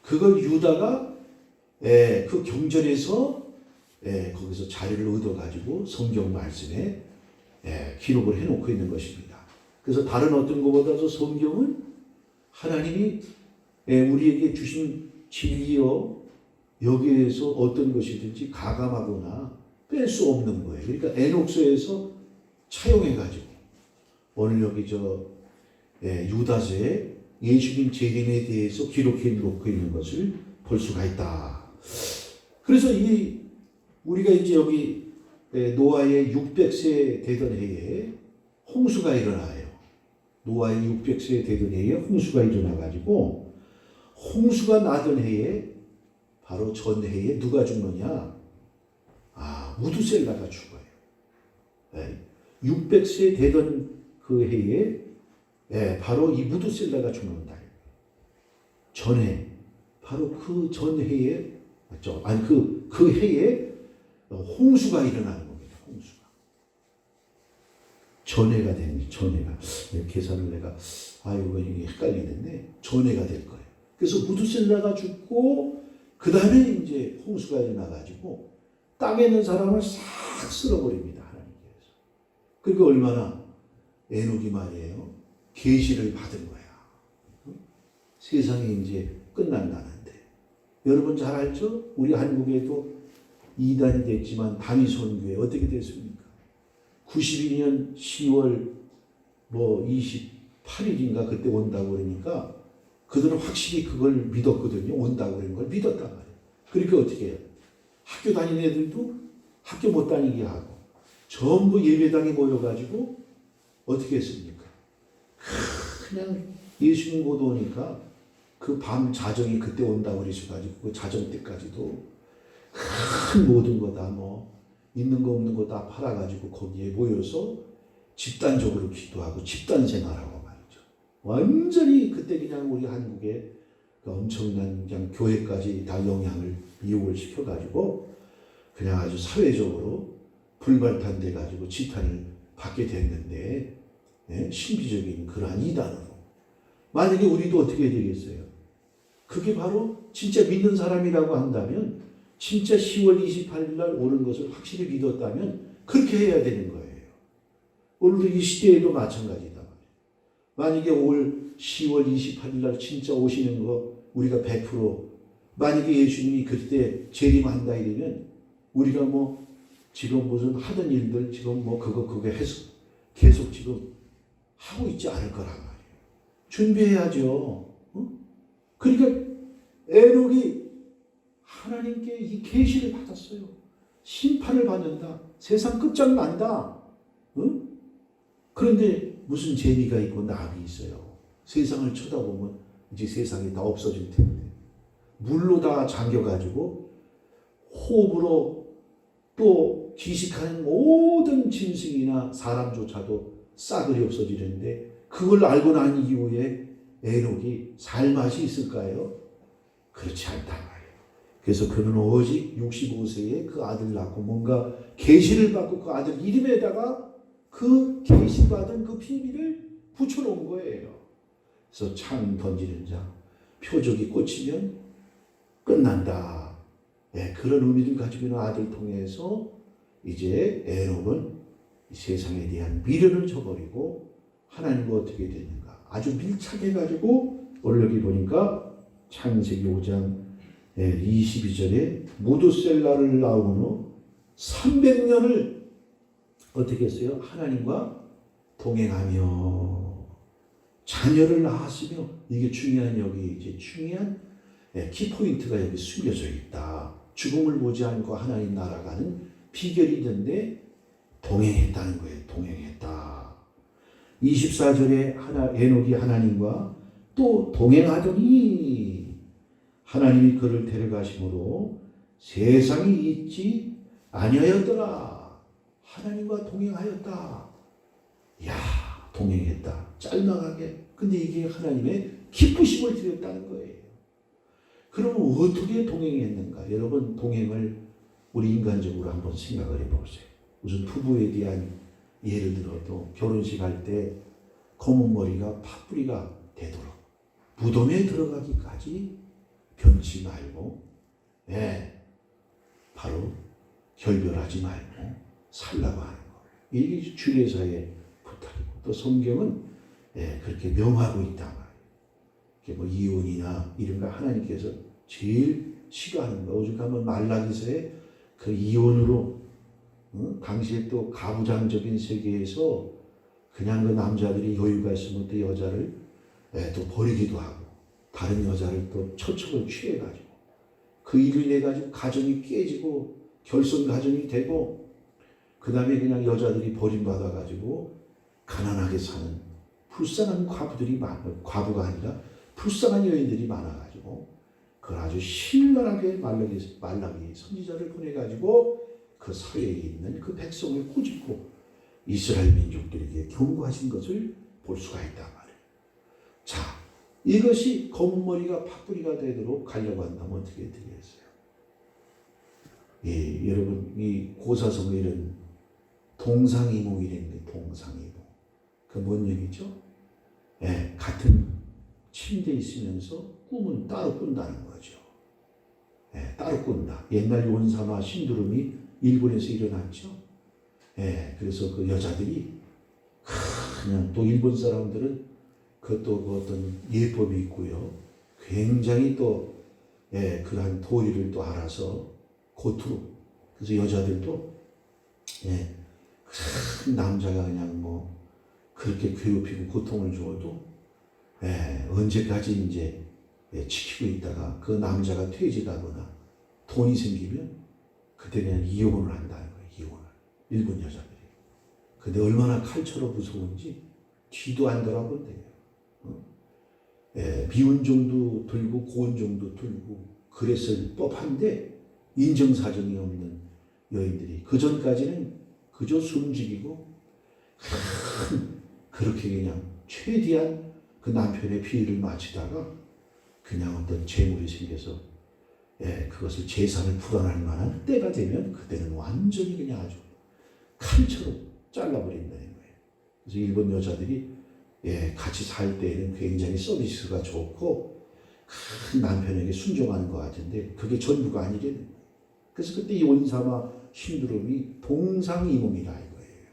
그걸 유다가 그 경전에서 거기서 자료를 얻어가지고 성경 말씀에 기록을 해놓고 있는 것입니다. 그래서 다른 어떤 것보다도 성경은 하나님이 우리에게 주신 진리요 여기에서 어떤 것이든지 가감하거나 뺄 수 없는 거예요. 그러니까 에녹서에서 차용해가지고 오늘 여기 유다서에 예수님 재림에 대해서 기록해 놓고 있는 것을 볼 수가 있다. 그래서 우리가 이제 여기 노아의 600세 되던 해에 홍수가 일어나요. 노아의 600세 되던 해에 홍수가 일어나가지고 홍수가 나던 해에 바로 전 해에 누가 죽느냐? 무두셀라가 죽어요. 600세 되던 그 해에 바로 이 무두셀라가 죽는다. 전해 바로 그 전해에 맞죠? 아니 그 해에 홍수가 일어나는 겁니다. 홍수가 전해가 됩니다. 전해가 계산을 내가 이게 헷갈리는데 전해가 될 거예요. 그래서 무두셀라가 죽고 그 다음에 이제 홍수가 일어나가지고 땅에 있는 사람을 싹 쓸어버립니다. 하나님께서. 그러니까 얼마나 에녹이 말이에요. 계시를 받은 거야. 세상이 이제 끝난다는데. 여러분 잘 알죠? 우리 한국에도 이단이 됐지만 다니손교회 어떻게 됐습니까? 92년 10월 28일인가 그때 온다고 그러니까 그들은 확실히 그걸 믿었거든요. 온다고 그런 걸 믿었단 말이에요. 그러니까 어떻게 해요? 학교 다니는 애들도 학교 못 다니게 하고 전부 예배당에 모여가지고 어떻게 했습니까? 그냥 예수님 곧 오니까 그 밤 자정이 그때 온다고 그러셔가지고 그 자정 때까지도 큰 모든 거 다 있는 거 없는 거 다 팔아가지고 거기에 모여서 집단적으로 기도하고 집단 생활하고 말이죠. 완전히 그때 그냥 우리 한국에 엄청난 그냥 교회까지 다 영향을 이용을 시켜가지고 그냥 아주 사회적으로 불발탄돼 가지고 지탄을 받게 됐는데 신비적인 그러한 이단으로 만약에 우리도 어떻게 되겠어요? 그게 바로 진짜 믿는 사람이라고 한다면 진짜 10월 28일 날 오는 것을 확실히 믿었다면 그렇게 해야 되는 거예요. 오늘도 이 시대에도 마찬가지다. 만약에 올 10월 28일 날 진짜 오시는 거 우리가 100% 만약에 예수님이 그때 재림한다 이러면 우리가 지금 무슨 하던 일들 지금 그거 해서 계속 지금 하고 있지 않을 거란 말이에요. 준비해야죠. 그러니까 에녹이 하나님께 이 계시를 받았어요. 심판을 받는다. 세상 끝장난다. 그런데 무슨 재미가 있고 낙이 있어요. 세상을 쳐다보면 이제 세상이 다 없어질 텐데 물로 다 잠겨가지고 호흡으로 또 기식하는 모든 짐승이나 사람조차도 싸그리 없어지는데 그걸 알고 난 이후에 에녹이 살 맛이 있을까요? 그렇지 않단 말이에요. 그래서 그는 오직 65세에 그 아들 낳고 뭔가 계시를 받고 그 아들 이름에다가 그 계시받은 그 비밀을 붙여놓은 거예요. 그래서 창 던지는 자, 표적이 꽂히면 끝난다. 그런 의미를 가지고 있는 아들 통해서 이제 에녹은 세상에 대한 미련을 저버리고 하나님과 어떻게 되는가 아주 밀착해가지고 오늘 여기 보니까 창세기 5장 22절에 무드셀라를 낳은 후 300년을 어떻게 했어요? 하나님과 동행하며 자녀를 낳았으며, 이게 중요한, 여기 이제 중요한 키포인트가 여기 숨겨져 있다. 죽음을 보지 않고 하나님 날아가는 비결이 있는데 동행했다는 거예요. 동행했다. 24절에 에녹이 하나님과 또 동행하더니 하나님이 그를 데려가심으로 세상이 있지 아니하였더라. 하나님과 동행하였다. 야, 동행했다. 짤막하게. 근데 이게 하나님의 기쁘심을 드렸다는 거예요. 그러면 어떻게 동행했는가? 여러분, 동행을 우리 인간적으로 한번 생각을 해보세요. 우선 부부에 대한 예를 들어도 결혼식 할 때 검은 머리가 팥뿌리가 되도록 무덤에 들어가기까지 변치 말고, 바로 결별하지 말고 살라고 하는 거. 이게 주례사의 부탁이고, 또 성경은 그렇게 명하고 있단 말이에요. 뭐 이혼이나 이런 거 하나님께서 제일 싫어하는 거. 오죽하면 말라기서에 그 이혼으로 당시에 또 가부장적인 세계에서 그냥 그 남자들이 여유가 있으면 또 여자를 또 버리기도 하고 다른 여자를 또 초청을 취해가지고 그 일로 인해 가지고 가정이 깨지고 결손 가정이 되고, 그 다음에 그냥 여자들이 버림받아가지고 가난하게 사는 불쌍한 과부들이 과부가 아니라 불쌍한 여인들이 많아가지고 그걸 아주 신랄하게 말라기 선지자를 보내가지고 그 사회에 있는 그 백성을 꾸짖고 이스라엘 민족들에게 경고하신 것을 볼 수가 있단 말이에요. 자, 이것이 검은 머리가 팥뿌리가 되도록 가려고 한다면 어떻게 되겠어요? 여러분, 이 고사성어 이런 동상이몽이라는 게 동상이몽. 그 뭔 얘기죠? 같은 침대에 있으면서 꿈은 따로 꾼다는 거죠. 따로 꾼다. 옛날 온사마 신두름이 일본에서 일어났죠. 그래서 그 여자들이 그냥 또 일본 사람들은 그것도 그 어떤 예법이 있고요. 굉장히 또 그러한 도리를 또 알아서 고투로. 그래서 여자들도 큰 남자가 그냥 뭐 그렇게 괴롭히고 고통을 줘도 언제까지 이제 지키고 있다가 그 남자가 퇴직하거나 돈이 생기면 그때 그냥 이혼을 한다는 거예요. 이혼을. 일본 여자들이. 근데 얼마나 칼처럼 무서운지 뒤도 안 돌아본대요. 미운종도 들고 고운종도 들고 그랬을 법한데 인정사정이 없는 여인들이 그 전까지는 그저 숨죽이고 그렇게 그냥 최대한 그 남편의 비위를 맞추다가 그냥 어떤 재물이 생겨서 그것을 재산을 불안할 만한 때가 되면 그때는 완전히 그냥 아주 칼처럼 잘라버린다는 거예요. 그래서 일본 여자들이 같이 살 때에는 굉장히 서비스가 좋고 큰 남편에게 순종하는 것 같은데 그게 전부가 아니게 됩니다. 그래서 그때 이 온사마 신두름이 동상이몽이라 이거예요.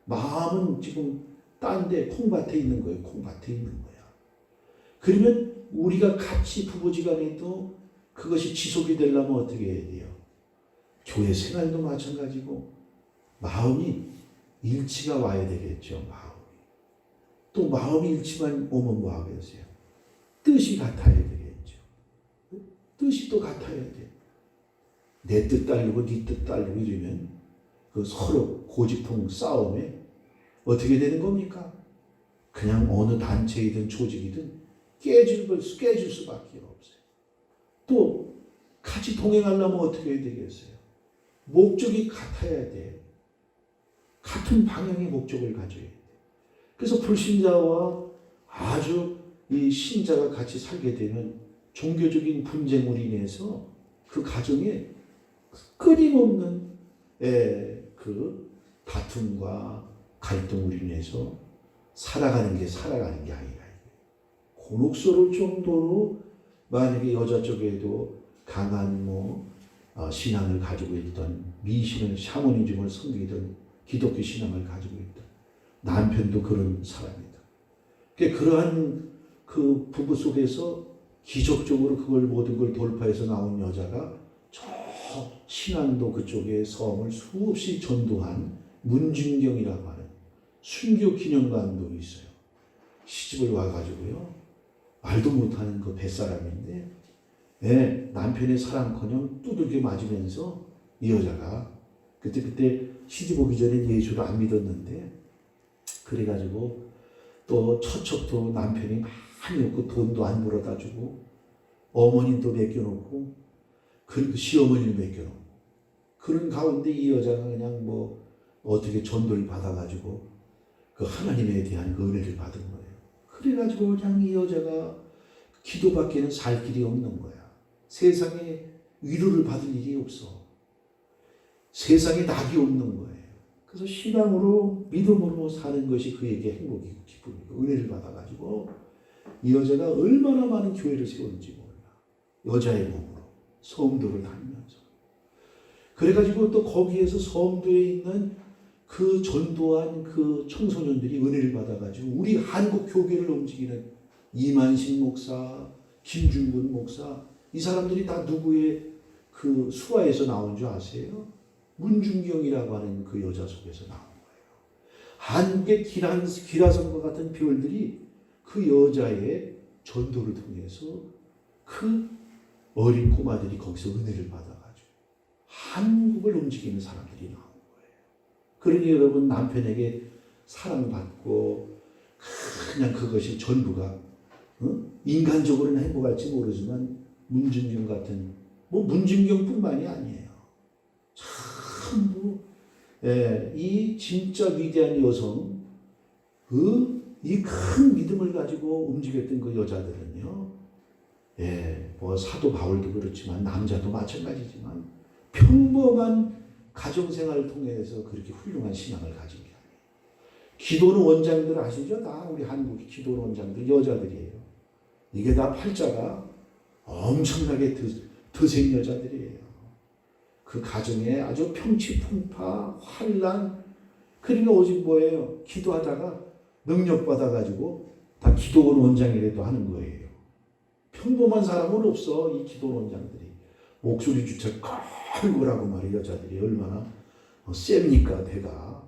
마음은 지금 딴 데 콩밭에 있는 거예요. 콩밭에 있는 거야. 그러면 우리가 같이 부부지간에도 그것이 지속이 되려면 어떻게 해야 돼요? 교회 생활도 마찬가지고 마음이 일치가 와야 되겠죠. 또 마음이 일치만 오면 뭐 하겠어요? 뜻이 같아야 되겠죠. 뜻이 또 같아야 돼. 내 뜻 따르고 네 뜻 따르고 이러면 그 서로 고집통 싸움에 어떻게 되는 겁니까? 그냥 어느 단체이든 조직이든 깨질 수밖에 없어요. 또 같이 동행하려면 어떻게 해야 되겠어요? 목적이 같아야 돼. 같은 방향의 목적을 가져야 돼. 그래서 불신자와 아주 이 신자가 같이 살게 되면 종교적인 분쟁으로 인해서 그 가정에 끊임없는 그 다툼과 갈등으로 인해서 살아가는 게 아니라 곤혹스러울 정도로 만약에 여자 쪽에도 강한 신앙을 가지고 있던 미신을 샤머니즘을 섬기던 기독교 신앙을 가지고 있던 남편도 그런 사람이다. 그러한 그 부부 속에서 기적적으로 그걸 모든 걸 돌파해서 나온 여자가 저 신안도 그쪽에 섬을 수없이 전도한 문중경이라고 하는 순교 기념관도 있어요. 시집을 와가지고요. 말도 못하는 그 뱃사람인데 남편의 사랑커녕 두들겨 맞으면서 이 여자가 그때 시집 오기 전에 예수를 안 믿었는데 그래가지고 또 처척도 남편이 많이 없고 돈도 안 벌어다 주고 어머님도 맡겨놓고 그리고 시어머니를 맡겨놓고 그런 가운데 이 여자가 그냥 뭐 어떻게 전도를 받아가지고 그 하나님에 대한 그 은혜를 받은 거예요. 그래가지고 그냥 이 여자가 기도밖에는 살 길이 없는 거야. 세상에 위로를 받을 일이 없어. 세상에 낙이 없는 거예요. 그래서 신앙으로 믿음으로 사는 것이 그에게 행복이고 기쁨이고 은혜를 받아가지고 이 여자가 얼마나 많은 교회를 세웠는지 몰라. 여자의 몸으로 성도를 다니면서 그래가지고 또 거기에서 성도에 있는 그 전도한 그 청소년들이 은혜를 받아가지고 우리 한국 교계를 움직이는 이만식 목사, 김중근 목사 이 사람들이 다 누구의 그 수하에서 나온 줄 아세요? 문중경이라고 하는 그 여자 속에서 나온 거예요. 한국의 기라성과 같은 별들이 그 여자의 전도를 통해서 그 어린 꼬마들이 거기서 은혜를 받아가지고 한국을 움직이는 사람들이 나온 거예요. 그러니 여러분 남편에게 사랑받고 그냥 그것이 전부가 인간적으로는 행복할지 모르지만 문중경 같은 뭐 문중경뿐만이 아니에요. 참 이 진짜 위대한 여성 이 큰 믿음을 가지고 움직였던 그 여자들은요. 뭐 사도 바울도 그렇지만 남자도 마찬가지지만 평범한 가정생활을 통해서 그렇게 훌륭한 신앙을 가진 게 아니에요. 기도는 원장들 아시죠? 다 우리 한국의 기도는 원장들 여자들이에요. 이게 다 팔자가 엄청나게 드센 여자들이에요. 그 가정에 아주 평치풍파, 환란, 그러니까 오직 뭐예요? 기도하다가 능력받아가지고 다 기도원 원장이라도 하는 거예요. 평범한 사람은 없어. 이 기도원 원장들이. 목소리 주체 걸고라고 말이에요. 여자들이 얼마나 셉니까 대가.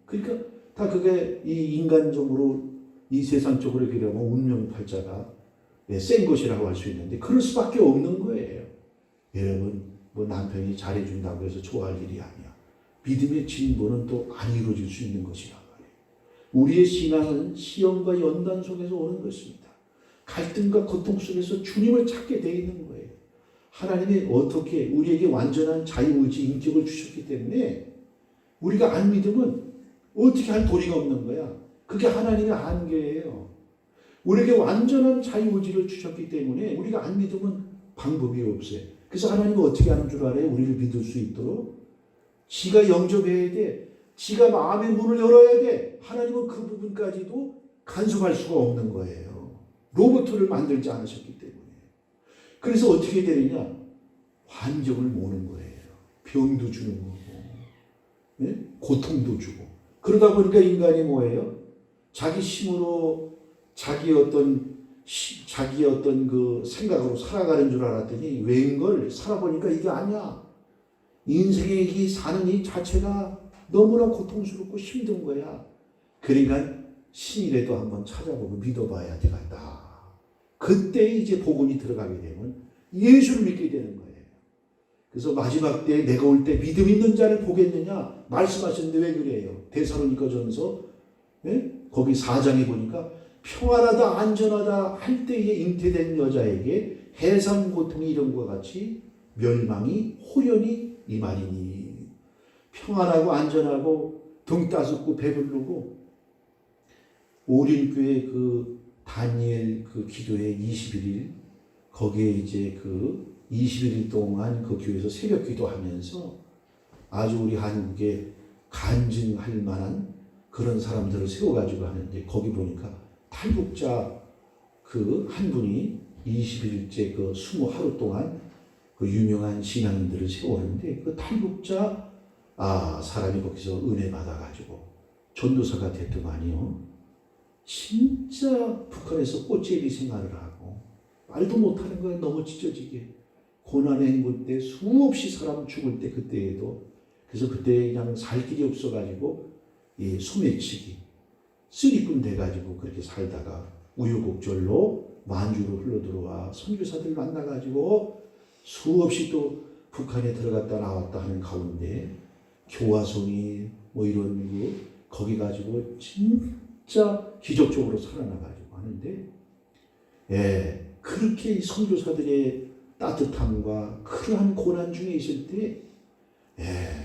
그러니까 다 그게 이 인간적으로 이 세상적으로 그려면 운명팔자가 센 것이라고 할 수 있는데 그럴 수밖에 없는 거예요. 여러분 뭐 남편이 잘해준다고 해서 좋아할 일이 아니야. 믿음의 진보는 또 안 이루어질 수 있는 것이란 말이에요. 우리의 신앙은 시험과 연단 속에서 오는 것입니다. 갈등과 고통 속에서 주님을 찾게 되어 있는 거예요. 하나님이 어떻게 우리에게 완전한 자유의지 인격을 주셨기 때문에 우리가 안 믿으면 어떻게 할 도리가 없는 거야. 그게 하나님의 한계예요. 우리에게 완전한 자유의지를 주셨기 때문에 우리가 안 믿으면 방법이 없어요. 그래서 하나님은 어떻게 하는 줄 알아요? 우리를 믿을 수 있도록 지가 영접해야 돼. 지가 마음의 문을 열어야 돼. 하나님은 그 부분까지도 간섭할 수가 없는 거예요. 로봇을 만들지 않으셨기 때문에. 그래서 어떻게 되느냐? 환경을 모는 거예요. 병도 주는 거고 고통도 주고. 그러다 보니까 인간이 뭐예요? 자기 힘으로 자기 어떤 그 생각으로 살아가는 줄 알았더니 웬걸 살아보니까 이게 아니야. 인생의 이 사는 이 자체가 너무나 고통스럽고 힘든 거야. 그러니까 신이라도 한번 찾아보고 믿어봐야 되겠다. 그때 이제 복음이 들어가게 되면 예수를 믿게 되는 거예요. 그래서 마지막 때 내가 올 때 믿음 있는 자를 보겠느냐 말씀하셨는데 왜 그래요? 데살로니가전서 거기 4장에 보니까 평안하다 안전하다 할 때에 잉태된 여자에게 해산 고통이 이런 것과 같이 멸망이 호련히 이 말이니. 평안하고 안전하고 등 따숩고 배부르고 오린교회 그 다니엘 그 기도회 21일 거기에 이제 그 21일 동안 그 교회에서 새벽 기도하면서 아주 우리 한국에 간증할 만한 그런 사람들을 세워가지고 하는데 거기 보니까 탈북자 그 한 분이 21일째 그 20하루 동안 그 유명한 신앙인들을 세우는데 그 탈북자 사람이 거기서 은혜 받아가지고 전도사가 됐더만요. 진짜 북한에서 꽃제비 생활을 하고 말도 못하는 거예요. 너무 찢어지게. 고난의 행군 때 수없이 사람 죽을 때 그때에도 그래서 그때 그냥 살 길이 없어가지고 이 소매치기 쓰리꾼 돼가지고 그렇게 살다가 우여곡절로 만주로 흘러들어와 선교사들 만나가지고 수없이 또 북한에 들어갔다 나왔다 하는 가운데 교화송이 뭐 이런 거 거기 가지고 진짜 기적적으로 살아나가지고 하는데 그렇게 이 선교사들의 따뜻함과 그러한 고난 중에 있을 때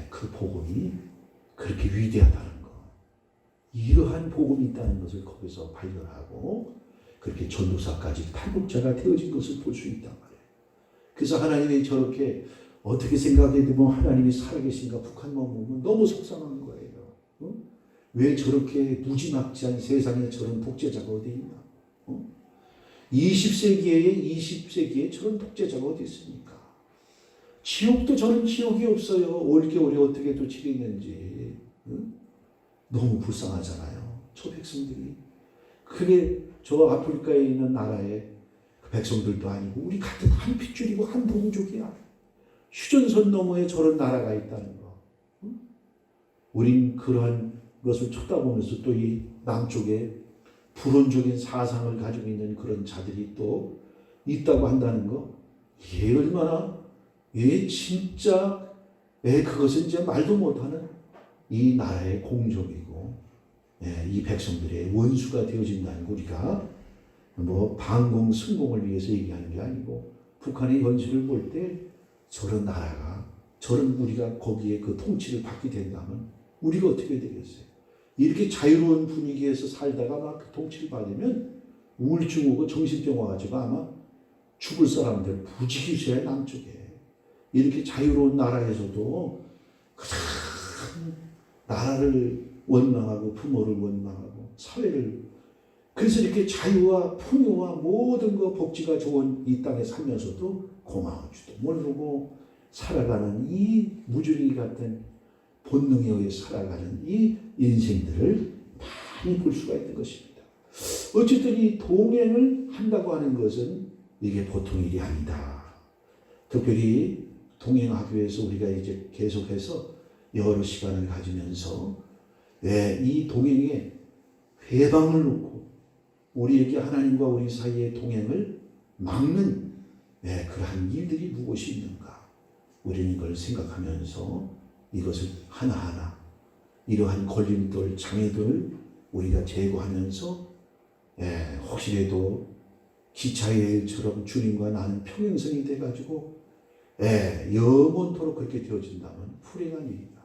그 복음이 그렇게 위대하다는 거 이러한 복음이 있다는 것을 거기서 발견하고 그렇게 전도사까지 탈북자가 되어진 것을 볼 수 있단 말이에요. 그래서 하나님이 저렇게 어떻게 생각해도 뭐 하나님이 살아계신가 북한만 보면 너무 속상한 거예요. 왜 저렇게 무지막지한 세상에 저런 독재자가 어디 있나? 20세기에 저런 독재자가 어디 있습니까? 지옥도 저런 지옥이 없어요. 올겨울에 어떻게 또 지냈는지. 너무 불쌍하잖아요. 저 백성들이. 그게 저 아프리카에 있는 나라의 백성들도 아니고 우리 같은 한 핏줄이고 한 동족이야. 휴전선 너머에 저런 나라가 있다는 거. 우린 그러한 것을 쳐다보면서 또 이 남쪽에 불온적인 사상을 가지고 있는 그런 자들이 또 있다고 한다는 거. 이게 얼마나 진짜 그것은 이제 말도 못하는 이 나라의 공적이고 이 백성들의 원수가 되어진다는 거 우리가 뭐 반공 승공을 위해서 얘기하는 게 아니고 북한의 현실을 볼 때 저런 나라가 저런 우리가 거기에 그 통치를 받게 된다면 우리가 어떻게 되겠어요? 이렇게 자유로운 분위기에서 살다가 막 그 통치를 받으면 우울증 오고 정신병 와가지고 아마 죽을 사람들 부지기수야 남쪽에. 이렇게 자유로운 나라에서도 큰 나라를 원망하고 부모를 원망하고 사회를 그래서 이렇게 자유와 풍요와 모든 거 복지가 좋은 이 땅에 살면서도 고마운 줄도 모르고 살아가는 이 무주랭이 같은 본능에 의해 살아가는 이 인생들을 많이 볼 수가 있는 것입니다. 어쨌든 이 동행을 한다고 하는 것은 이게 보통 일이 아니다. 특별히 동행하기 위해서 우리가 이제 계속해서 여러 시간을 가지면서 이 동행에 회방을 놓고 우리에게 하나님과 우리 사이의 동행을 막는 그러한 일들이 무엇이 있는가 우리는 이걸 생각하면서 이것을 하나하나 이러한 걸림돌 장애들을 우리가 제거하면서 혹시라도 기차의 일처럼 주님과 나는 평행선이 돼가지고 영원토록 그렇게 되어진다면 불행한 일이다.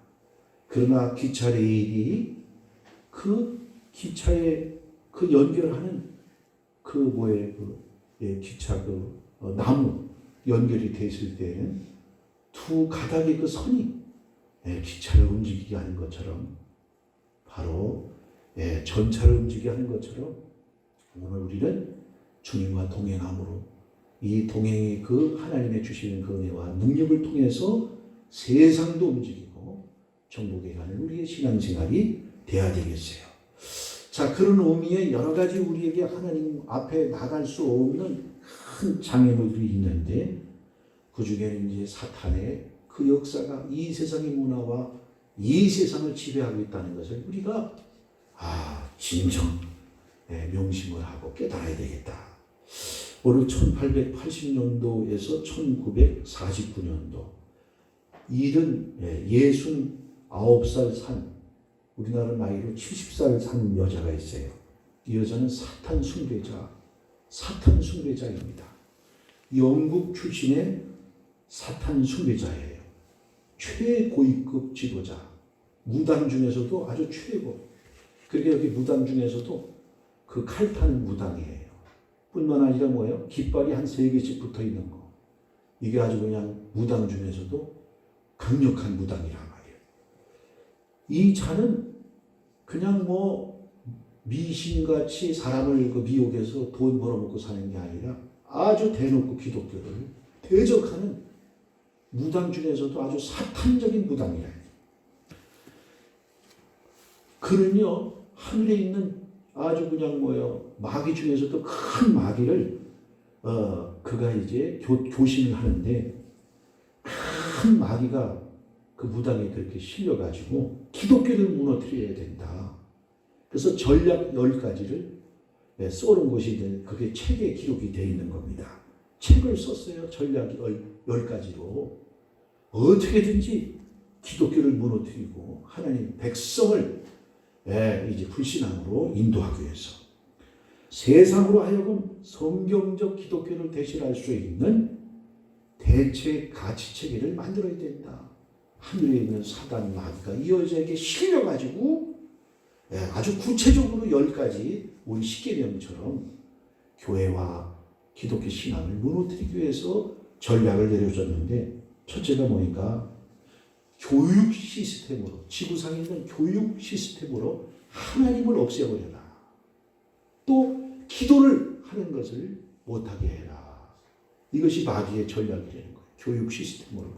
그러나 기차 레일이 그 기차에 그 연결하는 그 기차 나무 연결이 돼 있을 때에는 두 가닥의 그 선이 기차를 움직이게 하는 것처럼 바로 전차를 움직이게 하는 것처럼 오늘 우리는 주님과 동행함으로 이 동행의 그 하나님의 주시는 그 은혜와 능력을 통해서 세상도 움직이고 정복해 가는 우리의 신앙생활이 돼야 되겠어요. 자, 그런 의미에 여러 가지 우리에게 하나님 앞에 나갈 수 없는 큰 장애물들이 있는데 그 중에는 이제 사탄의 그 역사가 이 세상의 문화와 이 세상을 지배하고 있다는 것을 우리가 진정 명심을 하고 깨달아야 되겠다. 오늘 1880년도에서 1949년도 69살 산 우리나라 나이로 70살 산 여자가 있어요. 이 여자는 사탄 숭배자입니다. 영국 출신의 사탄 숭배자예요. 최고위급 지도자. 무당 중에서도 아주 최고. 그러니까 여기 무당 중에서도 그 칼 타는 무당이에요. 뿐만 아니라 뭐예요? 깃발이 한 3개씩 붙어 있는 거. 이게 아주 그냥 무당 중에서도 강력한 무당이란 말이에요. 이 자는 그냥 뭐 미신같이 사람을 미혹해서 돈 벌어먹고 사는 게 아니라 아주 대놓고 기독교를 대적하는 무당 중에서도 아주 사탄적인 무당이라. 그는요 하늘에 있는 아주 그냥 마귀 중에서도 큰 마귀를 그가 이제 교신을 하는데 큰 마귀가 그 무당에 그렇게 실려가지고 기독교를 무너뜨려야 된다. 그래서 전략 10가지를 써놓은 것이 있는데 그게 책에 기록이 되어 있는 겁니다. 책을 썼어요. 전략 10가지로. 어떻게든지 기독교를 무너뜨리고 하나님 백성을 이제 불신앙으로 인도하기 위해서 세상으로 하여금 성경적 기독교를 대신할 수 있는 대체 가치체계를 만들어야 된다. 하늘에 있는 사단 마귀가 이 여자에게 실려가지고 아주 구체적으로 10가지 우리 십계명처럼 교회와 기독교 신앙을 무너뜨리기 위해서 전략을 내려줬는데 첫째가 뭐니까 교육 시스템으로 지구상에 있는 교육 시스템으로 하나님을 없애버려라. 또 기도를 하는 것을 못하게 해라. 이것이 마귀의 전략이라는 거예요. 교육 시스템으로.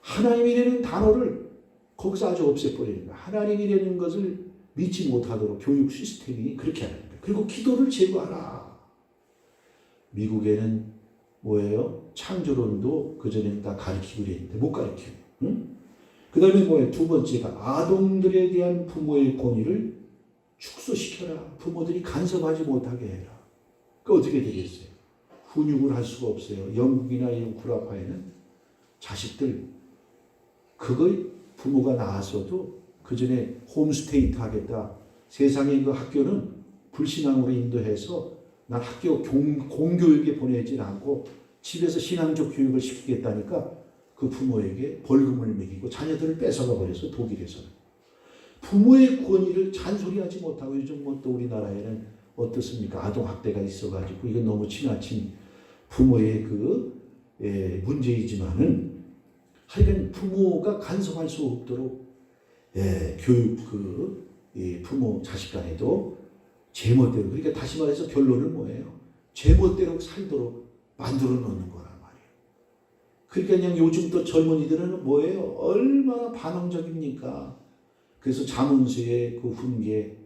하나님이라는 단어를 거기서 아주 없애버리는 거예요. 하나님이라는 것을 믿지 못하도록 교육 시스템이 그렇게 하는 거예요. 그리고 기도를 제거하라. 미국에는 뭐예요? 창조론도 그전에는 다 가르치고 그랬는데 못 가르치고. 응? 그 다음에 뭐예요? 두 번째가 아동들에 대한 부모의 권위를 축소시켜라. 부모들이 간섭하지 못하게 해라. 그 어떻게 되겠어요? 훈육을 할 수가 없어요. 영국이나 이런 구라파에는 자식들 그거 부모가 나왔어도 그 전에 홈스테이트 하겠다. 세상의 그 학교는 불신앙으로 인도해서 난 학교 공교육에 보내지 않고 집에서 신앙적 교육을 시키겠다니까 그 부모에게 벌금을 매기고 자녀들을 뺏어가 버려서 독일에서는 부모의 권위를 잔소리하지 못하고 요즘 뭐 또 우리나라에는 어떻습니까? 아동학대가 있어가지고 이건 너무 지나친 부모의 그 문제이지만은 하여간 부모가 간섭할 수 없도록 교육 부모 자식 간에도 제멋대로 그러니까 다시 말해서 결론은 뭐예요? 제멋대로 살도록 만들어 놓는 거란 말이에요. 그러니까 그냥 요즘 또 젊은이들은 뭐예요? 얼마나 반항적입니까? 그래서 자문수의 그 훈계,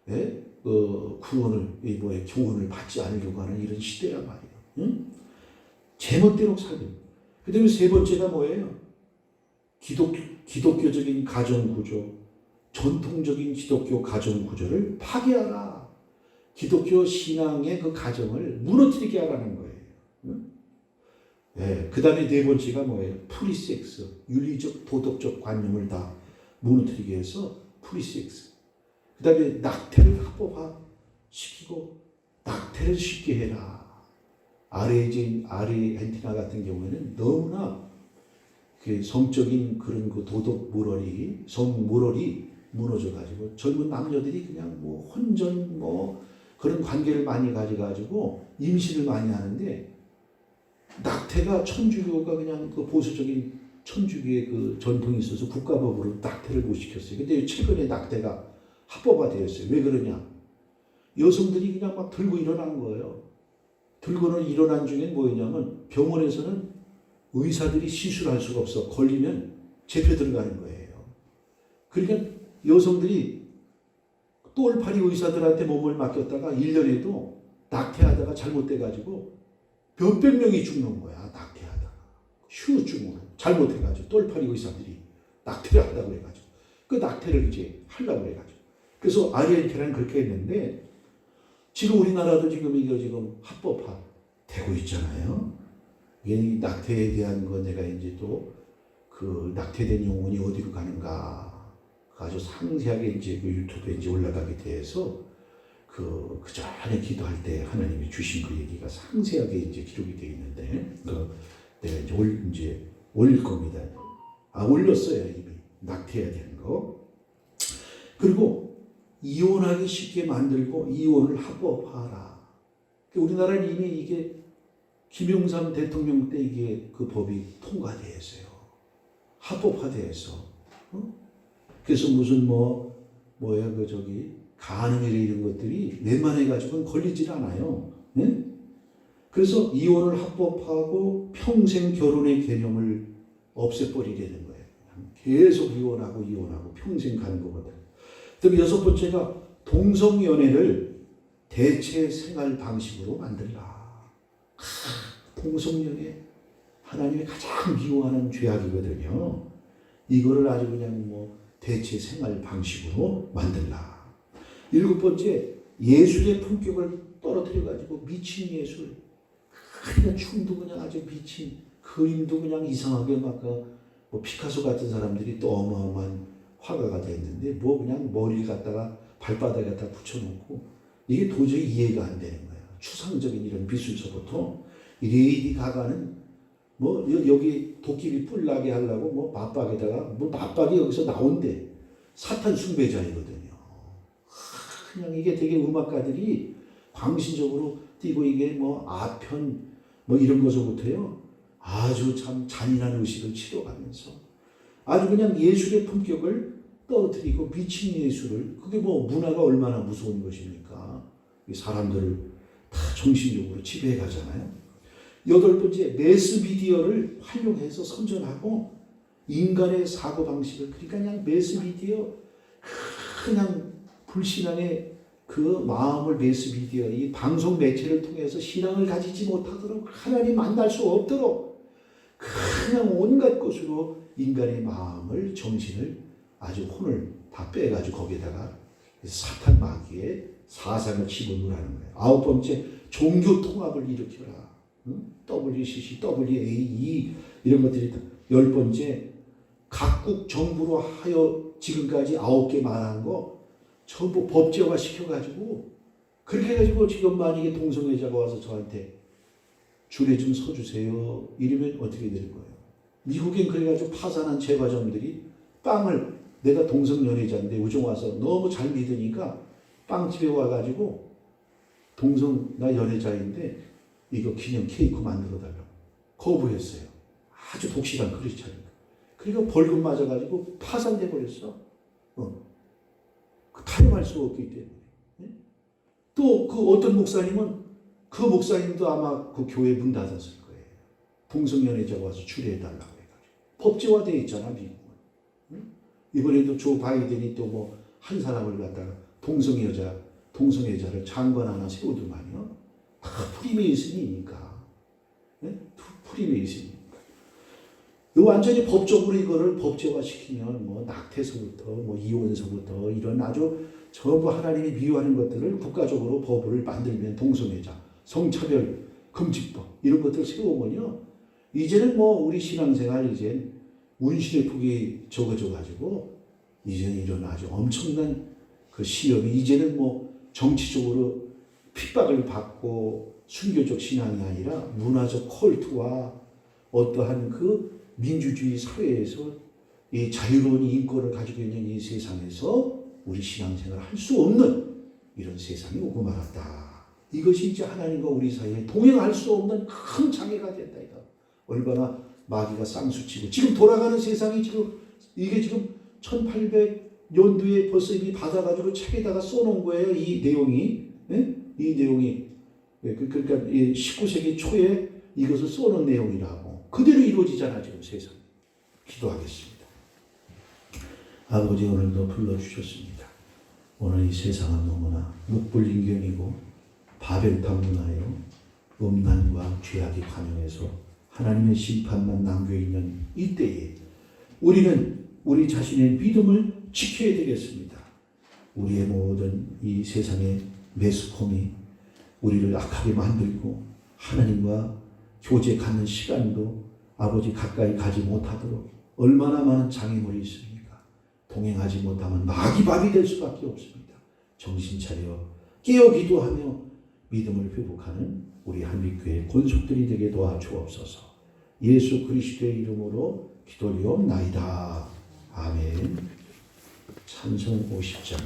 그 구원을 교훈을 받지 않으려고 하는 이런 시대란 말이에요. 응? 제멋대로 살고. 그다음에 세 번째가 뭐예요? 기독교적인 가정 구조, 전통적인 기독교 가정 구조를 파괴하라. 기독교 신앙의 그 가정을 무너뜨리게 하라는 거예요. 응? 그 다음에 네 번째가 뭐예요? 프리섹스, 윤리적 도덕적 관념을 다 무너뜨리게 해서 프리섹스. 그 다음에 낙태를 합법화시키고 낙태를 쉽게 해라. 아르헨티나 같은 경우에는 너무나 그 성적인 그런 그 도덕 모럴이 성 모럴이 무너져가지고 젊은 남녀들이 그냥 뭐 혼전 뭐 그런 관계를 많이 가져가지고 임신을 많이 하는데 낙태가 천주교가 그냥 그 보수적인 천주교의 그 전통이 있어서 국가법으로 낙태를 못 시켰어요. 근데 최근에 낙태가 합법화되었어요. 왜 그러냐? 여성들이 그냥 막 들고 일어난 거예요. 들고는 일어난 중에 뭐였냐면 병원에서는 의사들이 시술할 수가 없어. 걸리면 재표 들어가는 거예요. 그러니까 여성들이 똘파리 의사들한테 몸을 맡겼다가 1년에도 낙태하다가 잘못돼가지고 몇백 명이 죽는 거야. 낙태하다가. 휴증으로 잘못해가지고 똘파리 의사들이 낙태를 하려고 그래가지고 그 낙태를 이제 하려고 그래가지고 그래서 아르헨티나는 그렇게 했는데 지금 우리나라도 지금 이거 지금 합법화 되고 있잖아요. 이게 낙태에 대한 거 내가 이제 또 그 낙태된 영혼이 어디로 가는가 아주 상세하게 이제 그 유튜브에 이제 올라가게 돼서 그 전에 기도할 때 하나님이 주신 그 얘기가 상세하게 이제 기록이 되어 있는데 내가 이제 올릴 겁니다. 올렸어요 이미 낙태해야 되는 거. 그리고 이혼하기 쉽게 만들고 이혼을 합법화하라. 우리나라는 이미 이게 김영삼 대통령 때 이게 그 법이 통과되었어요. 합법화되어서. 그래서 무슨 가늠이라 이런 것들이 웬만해가지고는 걸리질 않아요. 네? 그래서 이혼을 합법화하고 평생 결혼의 개념을 없애버리려는 거예요. 계속 이혼하고 평생 가는 거거든. 그다음에 여섯 번째가 동성연애를 대체 생활 방식으로 만들라. 동성연애 하나님이 가장 미워하는 죄악이거든요. 이거를 아주 그냥 뭐 대체 생활 방식으로 만들라. 7번째, 예술의 품격을 떨어뜨려가지고 미친 예술. 그냥 춤도 그냥 아주 미친, 그림도 그냥 이상하게 막 뭐 피카소 같은 사람들이 또 어마어마한 화가가 됐는데 뭐 그냥 머리를 갖다가 발바닥에 갖다 붙여놓고 이게 도저히 이해가 안 되는 거예요. 추상적인 이런 미술서부터 이 레이디 가가는 뭐 여기 도끼비 뿔 나게 하려고 뭐 맞박에다가 뭐 맞박이 여기서 나온대. 사탄 숭배자이거든요. 그냥 이게 되게 음악가들이 광신적으로 뛰고 이게 뭐 아편 뭐 이런 것서부터요 아주 참 잔인한 의식을 치러가면서 아주 그냥 예술의 품격을 떨어뜨리고 미친 예술을, 그게 뭐 문화가 얼마나 무서운 것입니까? 사람들을 다 정신적으로 지배해 가잖아요. 8번째, 매스미디어를 활용해서 선전하고 인간의 사고방식을, 그러니까 그냥 매스미디어, 그냥 불신앙의 그 마음을 매스미디어, 이 방송 매체를 통해서 신앙을 가지지 못하도록, 하나님 만날 수 없도록 그냥 온갖 것으로 인간의 마음을, 정신을, 아주 혼을 다 빼가지고 거기에다가 사탄 마귀의 사상을 집어넣으라는 거예요. 9번째, 종교 통합을 일으켜라. WCC, WAE 이런 것들이. 10번째, 각국 정부로 하여 지금까지 9개 말한 거 전부 법제화 시켜가지고, 그렇게 해가지고 지금 만약에 동성애자가 와서 저한테 줄에 좀 서주세요 이러면 어떻게 될 거예요? 미국엔 그래가지고 파산한 제과점들이 빵을, 내가 동성연애자인데 우정 와서 너무 잘 믿으니까 빵집에 와가지고 나 연애자인데 이거 기념 케이크 만들어 달라고 거부했어요. 아주 독실한 크리스찬이니까. 그러니까 벌금 맞아가지고 파산돼 버렸어. 타협할 수 없기 때문에. 또 그 어떤 목사님은, 그 목사님도 아마 그 교회 문 닫았을 거예요. 동성연애자가 와서 추리해달라고 해가지고. 법제화되어 있잖아, 미국은. 이번에도 조 바이든이 또 뭐 한 사람을 갖다가 동성애자를 장관 하나 세우더만요. 다 프리메이슨이니까. 프리메이슨이니까. 완전히 법적으로 이거를 법제화시키면 뭐 낙태서부터 뭐 이혼서부터 이런 아주 전부 하나님이 미워하는 것들을 국가적으로 법을 만들면, 동성애자, 성차별 금지법 이런 것들을 세우면요, 이제는 뭐 우리 신앙생활 이제 운신의 폭이 적어져 가지고 이제는 이런 아주 엄청난 그 시험이, 이제는 뭐 정치적으로 핍박을 받고 순교적 신앙이 아니라 문화적 컬트와 어떠한 그 민주주의 사회에서 이 자유로운 인권을 가지고 있는 이 세상에서 우리 신앙생활을 할 수 없는 이런 세상이 오고 말았다. 이것이 이제 하나님과 우리 사이에 동행할 수 없는 큰 장애가 된다. 이거. 얼마나 마귀가 쌍수치고 지금 돌아가는 세상이 지금 이게 지금 1800년도에 벌써 이미 받아가지고 책에다가 써놓은 거예요. 이 내용이. 네? 이 내용이. 그러니까 19세기 초에 이것을 써놓은 내용이라고. 그대로 이루어지잖아 지금 세상. 기도하겠습니다. 아버지, 오늘도 불러주셨습니다. 오늘 이 세상은 너무나 묵불인경이고 바벨탑 문화예요. 음란과 죄악이 관영해서 하나님의 심판만 남겨있는 이때에 우리는 우리 자신의 믿음을 지켜야 되겠습니다. 우리의 모든 이 세상의 매스컴이 우리를 악하게 만들고 하나님과 교제 갖는 시간도 아버지 가까이 가지 못하도록 얼마나 많은 장애물이 있습니까? 동행하지 못하면 마귀밥이 될 수밖에 없습니다. 정신 차려 깨어 기도하며 믿음을 회복하는 우리 한빛교회 권속들이 되게 도와주옵소서. 예수 그리스도의 이름으로 기도리옵나이다. 아멘. 찬송 50장.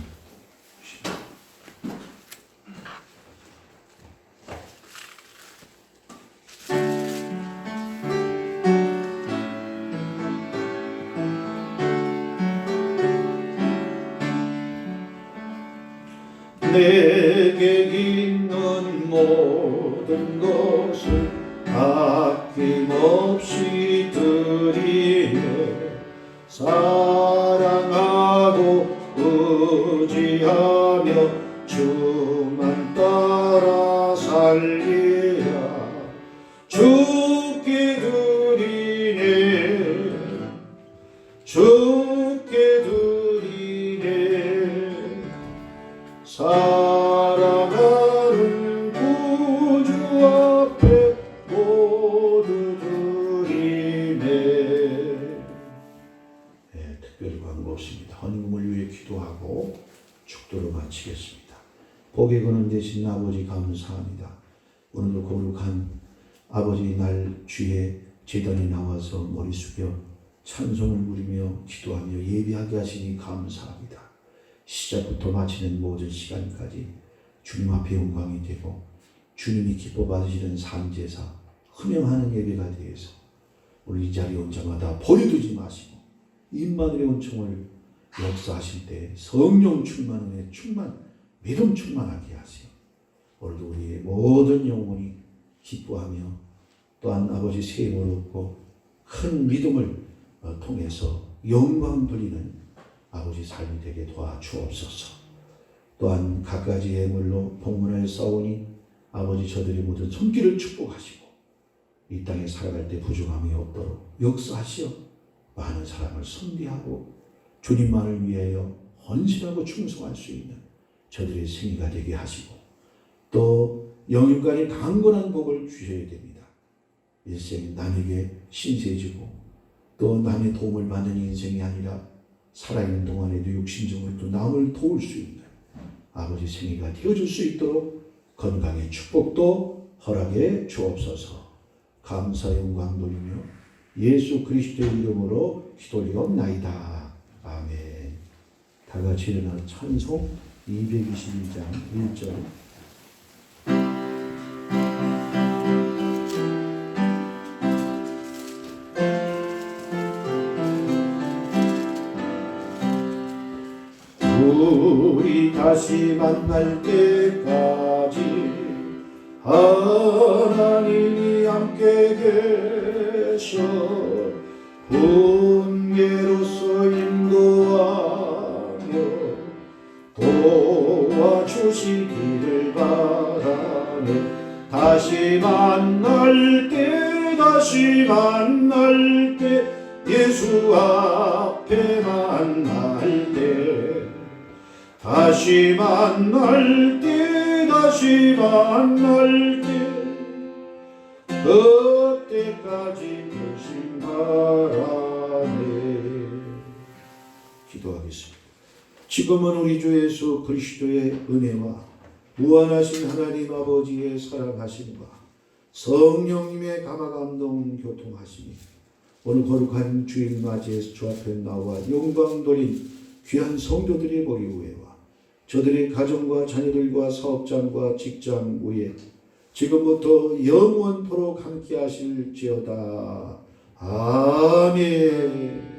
내게 있는 모든 것을 아낌없이 드리네. 사랑하고 의지하며 주만 따라 살리라. 주 살아가는 구주 앞에 모두 드리네. 네, 특별히 광고 없습니다. 헌금을 위해 기도하고 축도로 마치겠습니다. 복의 근원 되신 아버지 감사합니다. 오늘도 거룩한 아버지 날 주에 제단에 나와서 머리 숙여 찬송을 부리며 기도하며 예배하게 하시니 감사합니다. 시작부터 마치는 모든 시간까지 주님 앞에 영광이 되고 주님이 기뻐 받으시는 산제사 헌영하는 예배가 되어서 오늘 이 자리에 온 자마다 버려두지 마시고 임마누엘의 은총을 역사하실 때 성령 충만에 믿음 충만하게 하시오. 오늘도 우리의 모든 영혼이 기뻐하며 또한 아버지 세임을 얻고 큰 믿음을 통해서 영광 돌리는 아버지 삶이 되게 도와주옵소서. 또한 갖가지 예물로 복문을 쌓으니 아버지 저들의 모든 손길을 축복하시고 이 땅에 살아갈 때 부족함이 없도록 역사하시어 많은 사람을 선대하고 주님만을 위하여 헌신하고 충성할 수 있는 저들의 생애가 되게 하시고 또 영육간에 강건한 복을 주셔야 됩니다. 일생 남에게 신세지고 또 남의 도움을 받는 인생이 아니라 살아있는 동안에도 육신적으로 또 남을 도울 수 있는 아버지 생애가 되어줄 수 있도록 건강의 축복도 허락해 주옵소서. 감사 영광 돌리며 예수 그리스도의 이름으로 기도리옵나이다. 아멘. 다 같이 일어나 찬송 222장 1절. 우리 다시 만날 때까지 하나님이 함께 계셔 훈계로서 인도하며 도와주시기를 바라네. 다시 만날 때 예수 앞에 만날 때 다시 만날 때 그때까지 계신 바라네. 기도하겠습니다. 지금은 우리 주 예수 그리스도의 은혜와 무한하신 하나님 아버지의 사랑하심과 성령님의 감화감동 교통하심이 오늘 거룩한 주일 맞이해서 주 앞에 나와 영광 돌린 귀한 성도들의 머리 위에와 저들의 가정과 자녀들과 사업장과 직장 위에 지금부터 영원토록 함께 하실지어다. 아멘.